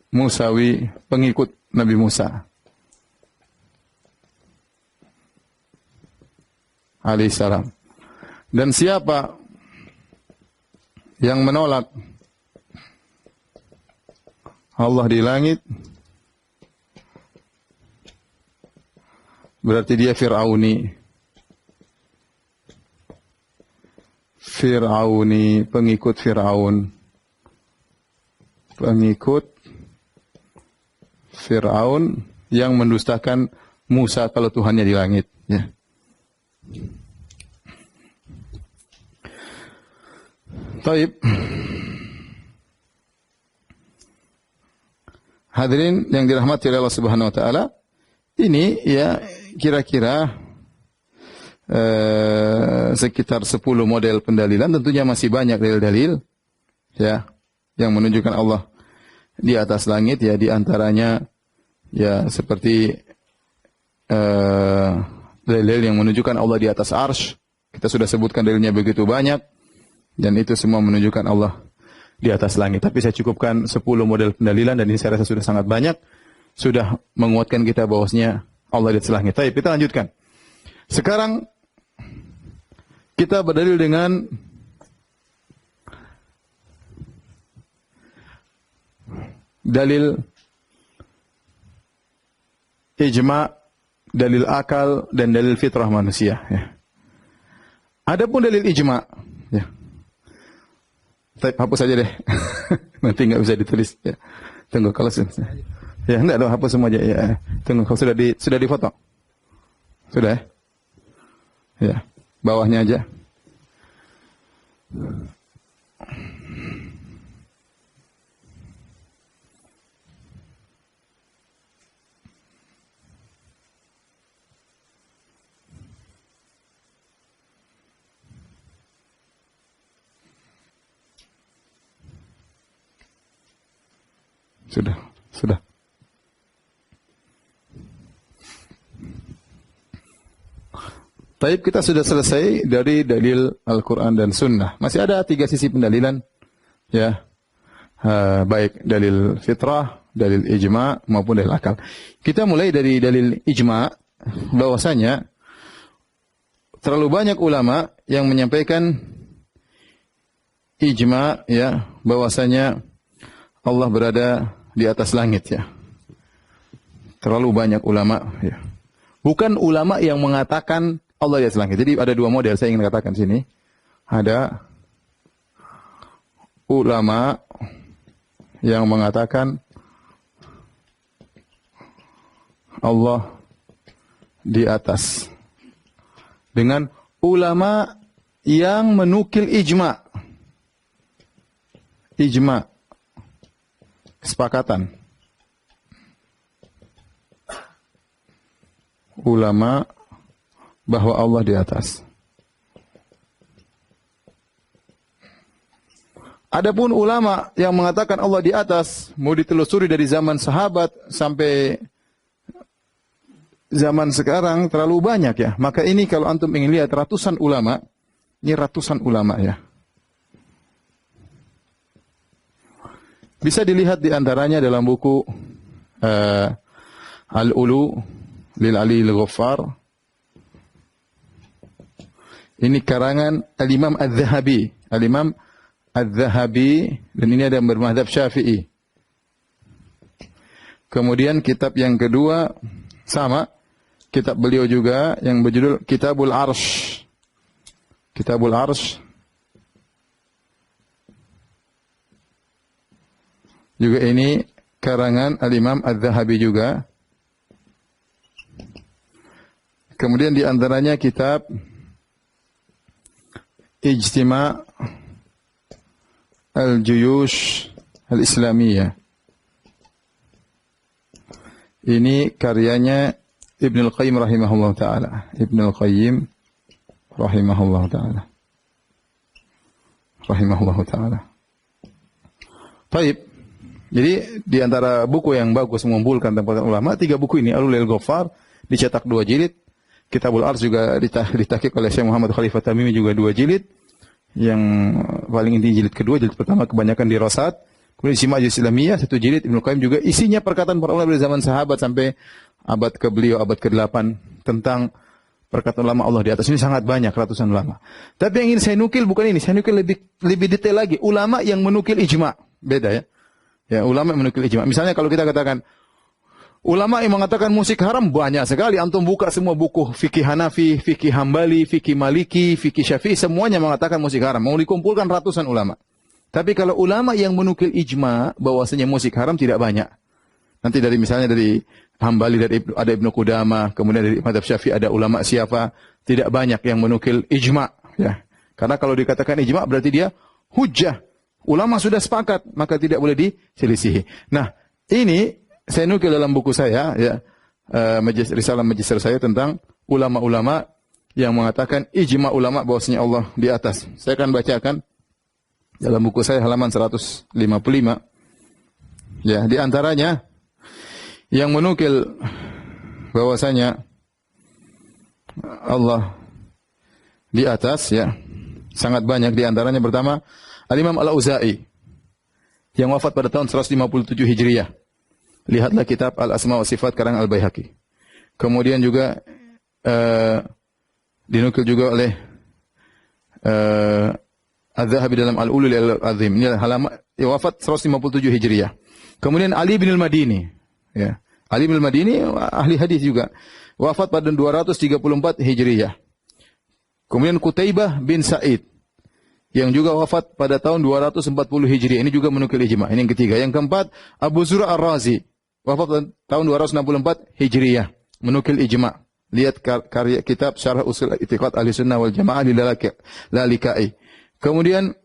Musawi, pengikut Nabi Musa alaihissalam. Dan siapa yang menolak Allah di langit, berarti dia Fir'auni, pengikut Fir'aun. Pengikut Fir'aun yang mendustakan Musa kalau Tuhannya di langit. Ya. Taib. Hadirin yang dirahmati oleh Allah Subhanahu wa taala, ini ya kira-kira sekitar 10 model pendalilan. Tentunya masih banyak dalil-dalil ya yang menunjukkan Allah di atas langit, ya di antaranya ya seperti dalil yang menunjukkan Allah di atas arsy. Kita sudah sebutkan dalilnya begitu banyak, dan itu semua menunjukkan Allah di atas langit. Tapi saya cukupkan 10 model pendalilan, dan ini saya rasa sudah sangat banyak, sudah menguatkan kita bahwasanya Allah di atas langit. Baik, kita lanjutkan. Sekarang kita berdalil dengan dalil ijma', dalil akal, dan dalil fitrah manusia. Ya. Adapun dalil ijma', ya. Hapus saja deh, nanti nggak bisa ditulis. Ya. Tunggu kalau ya enggak, hapus semua aja. Ya. Tunggu kalau sudah difoto, sudah ya. Ya, bawahnya aja. Sudah. Taib, kita sudah selesai dari dalil Al-Quran dan Sunnah. Masih ada 3 sisi pendalilan, ya, baik dalil fitrah, dalil ijma' maupun dalil akal. Kita mulai dari dalil ijma', bahwasanya terlalu banyak ulama yang menyampaikan ijma', ya, bahwasanya Allah berada di atas langit, ya. Terlalu banyak ulama, ya. Bukan ulama yang mengatakan Allah di atas langit. Jadi ada 2 model saya ingin katakan sini. Ada ulama yang mengatakan Allah di atas, dengan ulama yang menukil ijma'. Ijma', kesepakatan ulama bahwa Allah di atas. Adapun ulama yang mengatakan Allah di atas, mau ditelusuri dari zaman sahabat sampai zaman sekarang, terlalu banyak, ya. Maka ini kalau antum ingin lihat ratusan ulama, ini ratusan ulama, ya. Bisa dilihat di antaranya dalam buku Al-Ulu lil Ali al-Ghaffar, Ini karangan Al-Imam Adz-Dzahabi. Al-Imam Adz-Dzahabi, dan ini ada yang bermadzhab Syafi'i. Kemudian kitab yang kedua sama, kitab beliau juga yang berjudul Kitabul Arsh. Kitabul Arsh. Juga ini karangan Al-Imam Adz-Dzahabi juga. Kemudian di antaranya kitab Ijtima' Al-Juyush Al-Islamiyah. Ini karyanya Ibnul Qayyim rahimahullah ta'ala. Ibnul Qayyim rahimahullah ta'ala. Rahimahullah ta'ala. Baik. Jadi di antara buku yang bagus mengumpulkan tentang ulama, 3 buku ini, Al-Ulil Ghaffar dicetak 2 jilid. Kitabul Arsh juga ditahqiq oleh Syekh Muhammad Khalifah Tamimi juga 2 jilid. Yang paling inti jilid kedua, jilid pertama kebanyakan di Rosat. Kemudian Ijtima' Islamiyah 1 jilid. Ibnu Qayyim juga isinya perkataan para ulama dari zaman sahabat sampai abad ke beliau, abad ke-8 tentang perkataan ulama Allah di atas. Ini sangat banyak, ratusan ulama. Tapi yang ingin saya nukil bukan ini, saya nukil lebih detail lagi. Ulama yang menukil ijma'. Beda ya. Ya, ulama yang menukil ijma'. Misalnya kalau kita katakan ulama yang mengatakan musik haram banyak sekali. Antum buka semua buku fikih Hanafi, fikih Hambali, fikih Maliki, fikih Syafi'i, semuanya mengatakan musik haram. Mau dikumpulkan ratusan ulama. Tapi kalau ulama yang menukil ijma' bahwasanya musik haram tidak banyak. Nanti dari misalnya dari Hambali ada Ibnu Qudamah, kemudian dari mazhab Syafi'i ada ulama siapa, tidak banyak yang menukil ijma', ya. Karena kalau dikatakan ijma' berarti dia hujjah. Ulama sudah sepakat, maka tidak boleh diselisihi. Nah, ini saya nukil dalam buku saya, ya, risalah majister saya tentang ulama-ulama yang mengatakan ijma' ulama bahwasanya Allah di atas. Saya akan bacakan dalam buku saya halaman 155. Ya, di antaranya yang menukil bahwasanya Allah di atas, ya, sangat banyak. Di antaranya pertama Al-Imam Al-Auza'i yang wafat pada tahun 157 Hijriah. Lihatlah kitab Al-Asma wa Sifat karang Al-Baihaqi. Kemudian juga dinukil juga oleh Az-Zahabi dalam Al-Ulul Al-Azim. Ini halaman wafat 157 Hijriah. Kemudian Ali bin Al-Madini, ya. Ali bin Al-Madini ahli hadis juga. Wafat pada 234 Hijriah. Kemudian Qutaibah bin Sa'id yang juga wafat pada tahun 240 Hijriah. Ini juga menukil ijma'. Ini yang ketiga. Yang keempat, Abu Zur'a Ar-Razi wafat pada tahun 264 Hijriah, menukil ijma'. Lihat karya kitab Syarah Usul I'tiqad Ahlussunnah wal Jamaah di Lalikai. Kemudian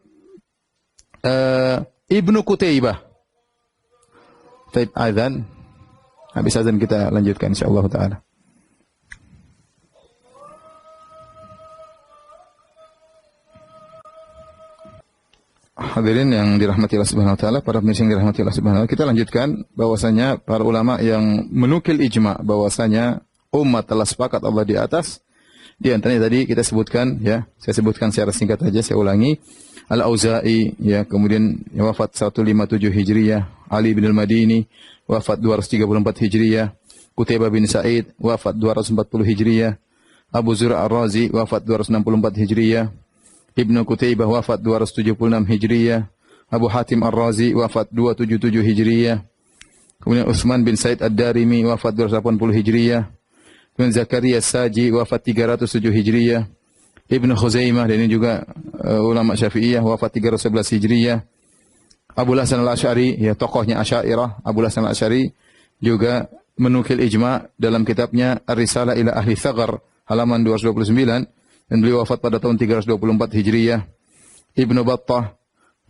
Ibnu Qutaibah. Taib azan. Habis azan kita lanjutkan insyaallah taala. Hadirin yang dirahmati Allah Subhanahu wa taala, para pemirsa yang dirahmati Allah Subhanahu wa taala, kita lanjutkan bahwasanya para ulama yang menukil ijma' bahwasanya umat telah sepakat Allah di atas. Di antaranya tadi kita sebutkan, ya, saya sebutkan secara singkat saja, saya ulangi. Al-Auza'i, ya, kemudian yang wafat 157 Hijriah, Ali bin Al-Madini wafat 234 Hijriah, Qutaibah bin Sa'id wafat 240 Hijriah, Abu Zur'a Ar-Razi wafat 264 Hijriah, Ibnu Qutaibah wafat 276 Hijriah, Abu Hatim Ar-Razi wafat 277 Hijriah, kemudian Utsman bin Said Ad-Darimi wafat 280 Hijriah, kemudian Zakaria Saji wafat 307 Hijriah, Ibnu Khuzaimah, dan ini juga ulama Syafi'iyah, wafat 311 Hijriah, Abu Hasan Al-Asy'ari, ya, tokohnya Asy'ariyah, Abu Hasan Al-Asy'ari juga menukil ijma' dalam kitabnya Ar-Risalah ila Ahli Tsaghar halaman 229. Dan beliau wafat pada tahun 324 Hijriah. Ibnu Battah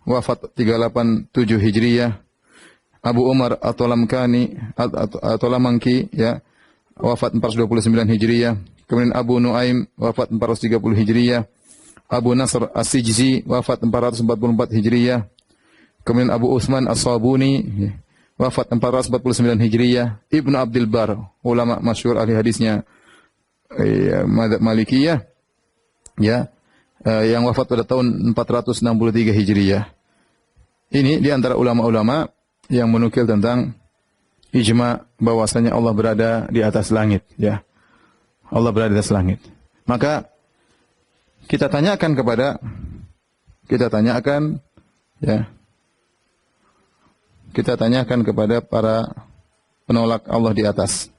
wafat 387 Hijriah. Abu Umar At-Talamangki, ya, wafat 429 Hijriah. Kemudian Abu Nuaim wafat 430 Hijriah. Abu Nasr As-Sijzi wafat 444 Hijriah. Kemudian Abu Utsman As-Sabuni wafat 449 Hijriah. Ibnu Abdul Bar, ulama masyhur ahli hadisnya mazhab Malikiyah, ya, yang wafat pada tahun 463 Hijriah. Ini di antara ulama-ulama yang menukil tentang ijma' bahwasanya Allah berada di atas langit, ya. Allah berada di atas langit. Maka kita tanyakan kepada para penolak Allah di atas.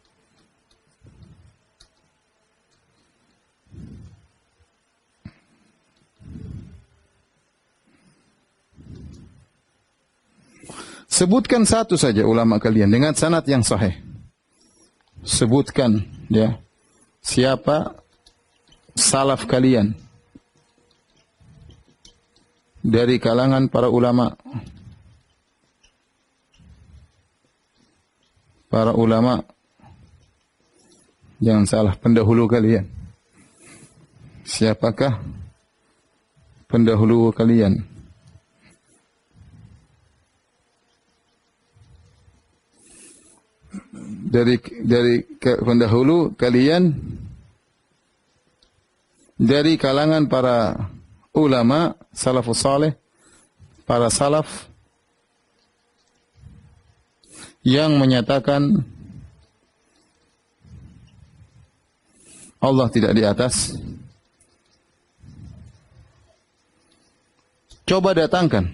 Sebutkan satu saja ulama kalian dengan sanad yang sahih. Sebutkan ya, siapa salaf kalian dari kalangan para ulama. Para ulama, jangan salah, pendahulu kalian. Siapakah pendahulu kalian? Dari pendahulu kalian dari kalangan para ulama salafus saleh, para salaf yang menyatakan Allah tidak di atas. Coba datangkan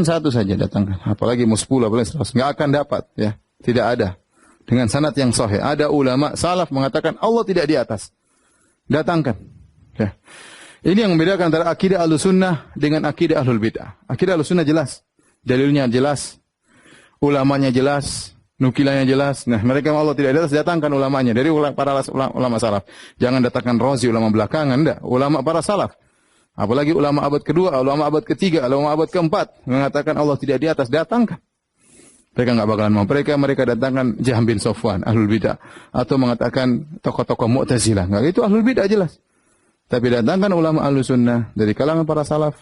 satu saja, datangkan. Apalagi mau 10, apalagi 100, nggak akan dapat ya. Tidak ada. Dengan sanad yang sahih. Ada ulama salaf mengatakan Allah tidak di atas. Datangkan. Ya. Ini yang membedakan antara akidah Ahlussunnah dengan akidah Ahlul Bid'ah. Akidah Ahlussunnah jelas. Dalilnya jelas. Ulamanya jelas. Nukilannya jelas. Nah, mereka Allah tidak di atas, datangkan ulamanya. Dari para ulama salaf. Jangan datangkan Razi, ulama belakangan. Enggak. Ulama para salaf. Apalagi ulama abad kedua, ulama abad ketiga, ulama abad keempat. Mengatakan Allah tidak di atas. Datangkan. Mereka enggak bakalan mau. Mereka datangkan Jahm bin Safwan, Ahlul Bidah, atau mengatakan tokoh-tokoh Mu'tazilah. Enggak, itu Ahlul Bidah jelas. Tapi datangkan ulama Ahlussunnah dari kalangan para salaf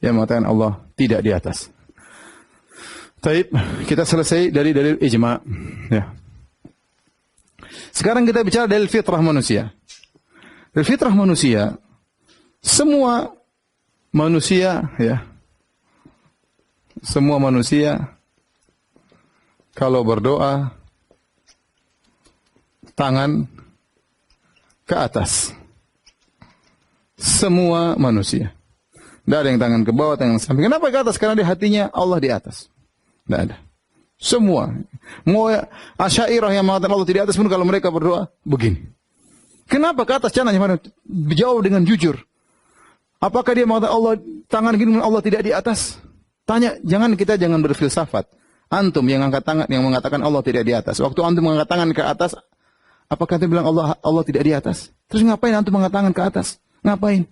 yang mengatakan Allah tidak di atas. Taib, kita selesai dari dalil ijma'. Ya. Sekarang kita bicara dalil fitrah manusia. Dalil fitrah manusia, semua manusia kalau berdoa, tangan ke atas. Semua manusia. Tidak ada yang tangan ke bawah, tangan ke samping. Kenapa ke atas? Karena di hatinya Allah di atas. Tidak ada. Semua. Mau Asy'ariyah yang mengatakan Allah tidak di atas pun kalau mereka berdoa, begini. Kenapa ke atas? Jangan jawab dengan jujur. Apakah dia mengatakan Allah tangan gini, Allah tidak di atas? Tanya, kita jangan berfilsafat. Antum yang angkat tangan, yang mengatakan Allah tidak di atas. Waktu antum mengangkat tangan ke atas, apakah antum bilang Allah tidak di atas? Terus ngapain antum mengangkat tangan ke atas? Ngapain?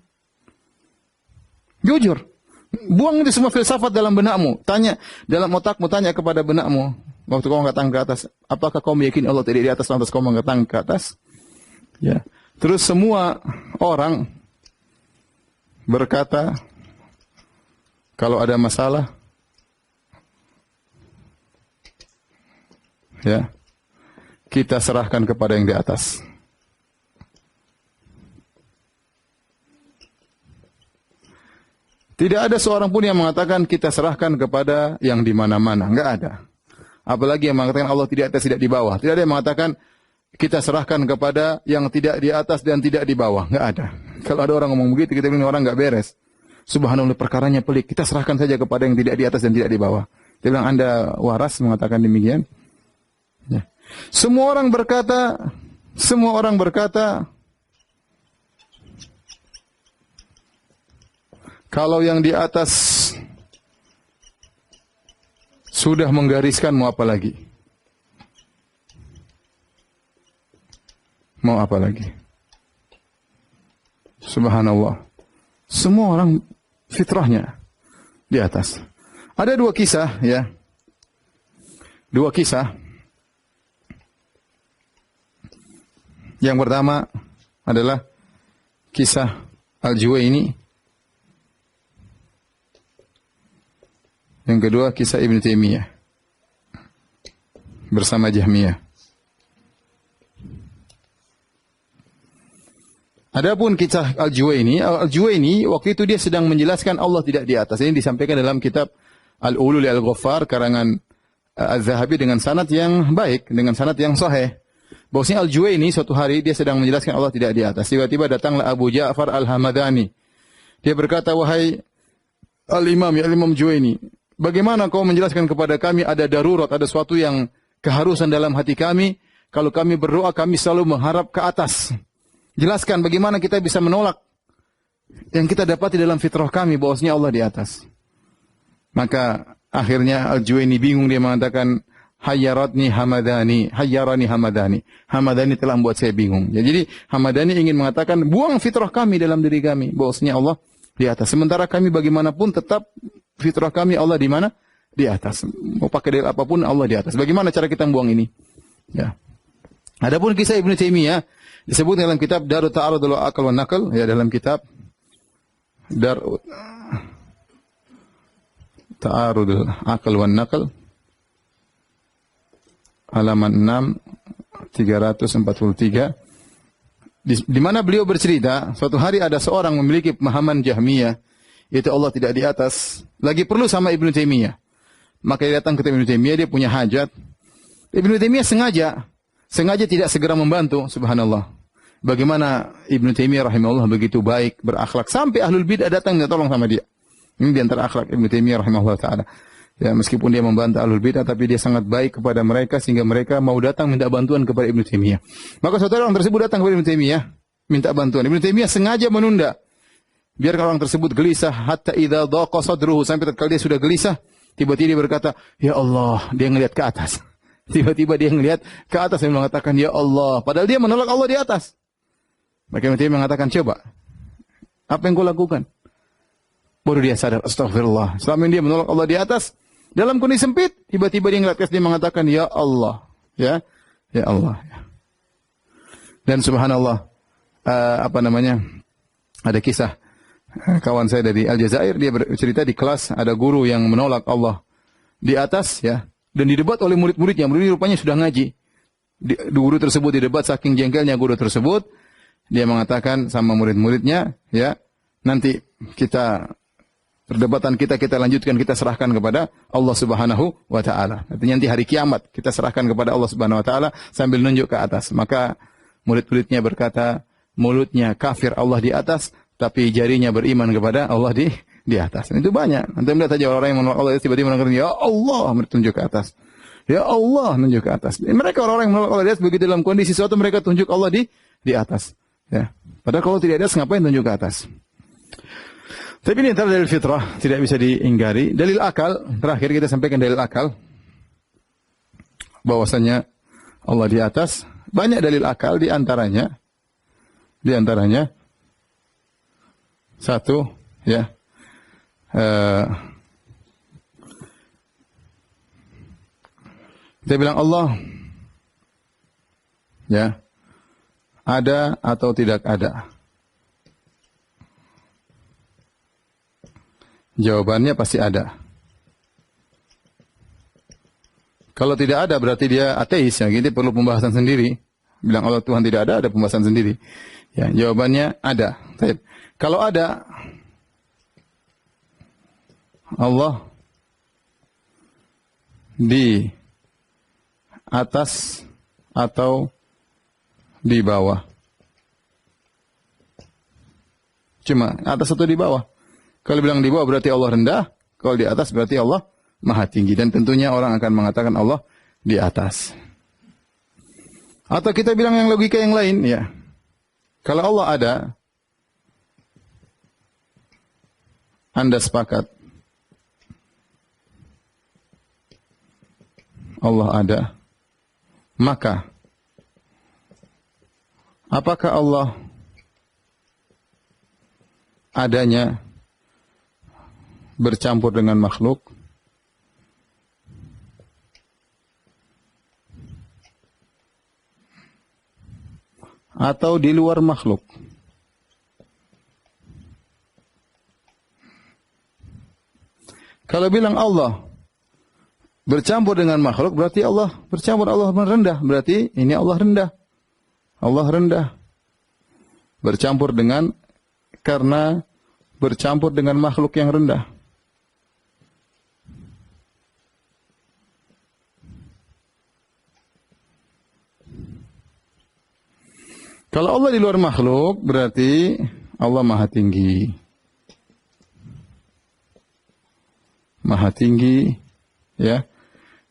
Jujur. Buang itu semua filsafat dalam benakmu. Tanya, dalam otakmu, tanya kepada benakmu. Waktu kau mengangkat tangan ke atas, apakah kau meyakini Allah tidak di atas, lantas kau mengangkat tangan ke atas? Ya. Terus semua orang berkata, kalau ada masalah, ya, kita serahkan kepada yang di atas. Tidak ada seorang pun yang mengatakan kita serahkan kepada yang di mana-mana. Enggak ada. Apalagi yang mengatakan Allah tidak atas, tidak di bawah. Tidak ada yang mengatakan kita serahkan kepada yang tidak di atas dan tidak di bawah. Enggak ada. Kalau ada orang ngomong begitu, kita bilang orang enggak beres. Subhanallah, perkaranya pelik. Kita serahkan saja kepada yang tidak di atas dan tidak di bawah. Dia bilang Anda waras mengatakan demikian. Ya. Semua orang berkata, kalau yang di atas sudah menggariskan, mau apa lagi? Mau apa lagi? Subhanallah. Semua orang fitrahnya di atas. Ada dua kisah, ya. Dua kisah. Yang pertama adalah kisah Al-Juwaini. Yang kedua kisah Ibn Taimiyah bersama Jahmiyah. Adapun kisah Al-Juwaini waktu itu dia sedang menjelaskan Allah tidak di atas. Ini disampaikan dalam kitab Al-Ulul Al-Ghaffar karangan Az-Zahabi dengan sanad yang baik, dengan sanad yang sahih. Bahwasanya Al-Juwaini suatu hari dia sedang menjelaskan Allah tidak di atas. Tiba-tiba datanglah Abu Ja'far Al-Hamadani. Dia berkata, wahai Al-Imam, ya Imam Juwaini, bagaimana kau menjelaskan kepada kami ada darurat, ada sesuatu yang keharusan dalam hati kami. Kalau kami berdoa, kami selalu mengharap ke atas. Jelaskan bagaimana kita bisa menolak yang kita dapati dalam fitrah kami, bahwasanya Allah di atas. Maka akhirnya Al-Juwaini bingung, dia mengatakan, Hayyarani Hamadani. Hamadani telah membuat saya bingung. Ya, jadi Hamadani ingin mengatakan, buang fitrah kami dalam diri kami, bahwasanya Allah di atas. Sementara kami bagaimanapun tetap fitrah kami Allah di mana? Di atas. Mau pakai dalil apapun Allah di atas. Bagaimana cara kita membuang ini? Ya. Adapun kisah Ibnu Taimiyah disebut dalam kitab Darut Ta'arudul Aql wan Naql, ya, dalam kitab Darut Ta'arudul Aql wan Naql halaman 6 343, di mana beliau bercerita suatu hari ada seorang memiliki pemahaman Jahmiyah, yaitu Allah tidak di atas, lagi perlu sama Ibnu Taimiyah. Maka dia datang ke Ibnu Taimiyah, dia punya hajat. Ibnu Taimiyah sengaja tidak segera membantu. Subhanallah. Bagaimana Ibnu Taimiyah rahimahullah begitu baik, berakhlak, sampai ahlul bid'ah datang minta tolong sama dia. Ini di antara akhlak Ibnu Taimiyah rahimahullah taala. Ya, meskipun dia membantah ahlul bid'ah, tapi dia sangat baik kepada mereka sehingga mereka mau datang minta bantuan kepada Ibnu Taimiyah. Maka suatu orang tersebut datang kepada Ibnu Taimiyah minta bantuan. Ibnu Taimiyah sengaja menunda biar orang tersebut gelisah, hatta idza dhaqa sadruhu, sampai tatkala dia sudah gelisah, tiba-tiba dia berkata, "Ya Allah," dia ngelihat ke atas. Tiba-tiba dia ngelihat ke atas dan mengatakan, "Ya Allah," padahal dia menolak Allah di atas. Maka Ibnu Taimiyah mengatakan, "Coba, apa yang kau lakukan?" Baru dia sadar, astagfirullah. Selama ini dia menolak Allah di atas, dalam kondisi sempit, tiba-tiba dia ngeliat ke atas, dia mengatakan, "Ya Allah," ya Allah. Dan subhanallah, ada kisah kawan saya dari Aljazair, dia bercerita di kelas ada guru yang menolak Allah di atas, ya, dan didebat oleh murid-muridnya. Murid rupanya sudah ngaji. Guru tersebut didebat, saking jengkelnya guru tersebut, dia mengatakan sama murid-muridnya, ya, nanti perdebatan kita lanjutkan, kita serahkan kepada Allah Subhanahu wa taala. Artinya nanti hari kiamat kita serahkan kepada Allah Subhanahu wa taala sambil nunjuk ke atas. Maka murid-muridnya berkata, mulutnya kafir Allah di atas, tapi jarinya beriman kepada Allah di atas. Itu banyak. Nanti melihat saja orang yang menolak Allah tiba-tiba mengatakan, "Ya Allah," tunjuk ke atas. "Ya Allah," nunjuk ke atas. Mereka orang-orang yang menolak Allah di atas begitu dalam kondisi suatu mereka tunjuk Allah di atas. Ya. Padahal kalau tidak ada, ngapain tunjuk ke atas? Tapi ini antara dalil fitrah, tidak bisa diingkari. Dalil akal, terakhir kita sampaikan dalil akal, bahwasanya Allah di atas. Banyak dalil akal, di antaranya satu, ya, kita bilang Allah, ya, ada atau tidak ada. Jawabannya pasti ada. Kalau tidak ada berarti dia ateis, ya, gitu perlu pembahasan sendiri. Bilang Allah Tuhan tidak ada pembahasan sendiri. Ya, jawabannya ada. Baik. Kalau ada, Allah di atas atau di bawah? Cuma atas atau di bawah? Kalau bilang di bawah berarti Allah rendah, kalau di atas berarti Allah maha tinggi. Dan tentunya orang akan mengatakan Allah di atas. Atau kita bilang yang logika yang lain, ya. Kalau Allah ada, Anda sepakat Allah ada, maka apakah Allah adanya bercampur dengan makhluk? Atau di luar makhluk? Kalau bilang Allah bercampur dengan makhluk, berarti Allah bercampur, Allah rendah. Berarti ini Allah rendah. Allah rendah. Bercampur karena bercampur dengan makhluk yang rendah. Kalau Allah di luar makhluk, berarti Allah maha tinggi. Maha tinggi, ya,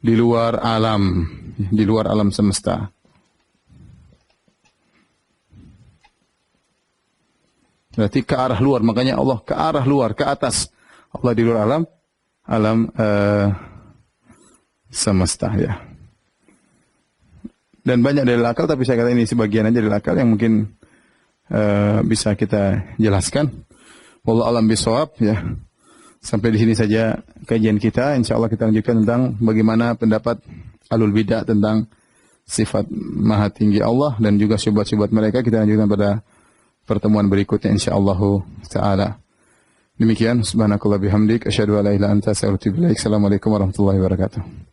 di luar alam semesta. Berarti ke arah luar, makanya Allah ke arah luar, ke atas. Allah di luar alam semesta, ya. Dan banyak dalil akal, tapi saya kata ini sebagian aja dalil akal yang mungkin bisa kita jelaskan. Wallahu a'lam bishawab, ya. Sampai di sini saja kajian kita. Insyaallah kita lanjutkan tentang bagaimana pendapat Ahlul Bidah tentang sifat maha tinggi Allah dan juga syubhat-syubhat mereka. Kita lanjutkan pada pertemuan berikutnya insyaallah taala. Demikian subhanakallah bihamdik asyhadu an la ilaha illa anta astaghfiruka wa atubu ilaik. Assalamualaikum warahmatullahi wabarakatuh.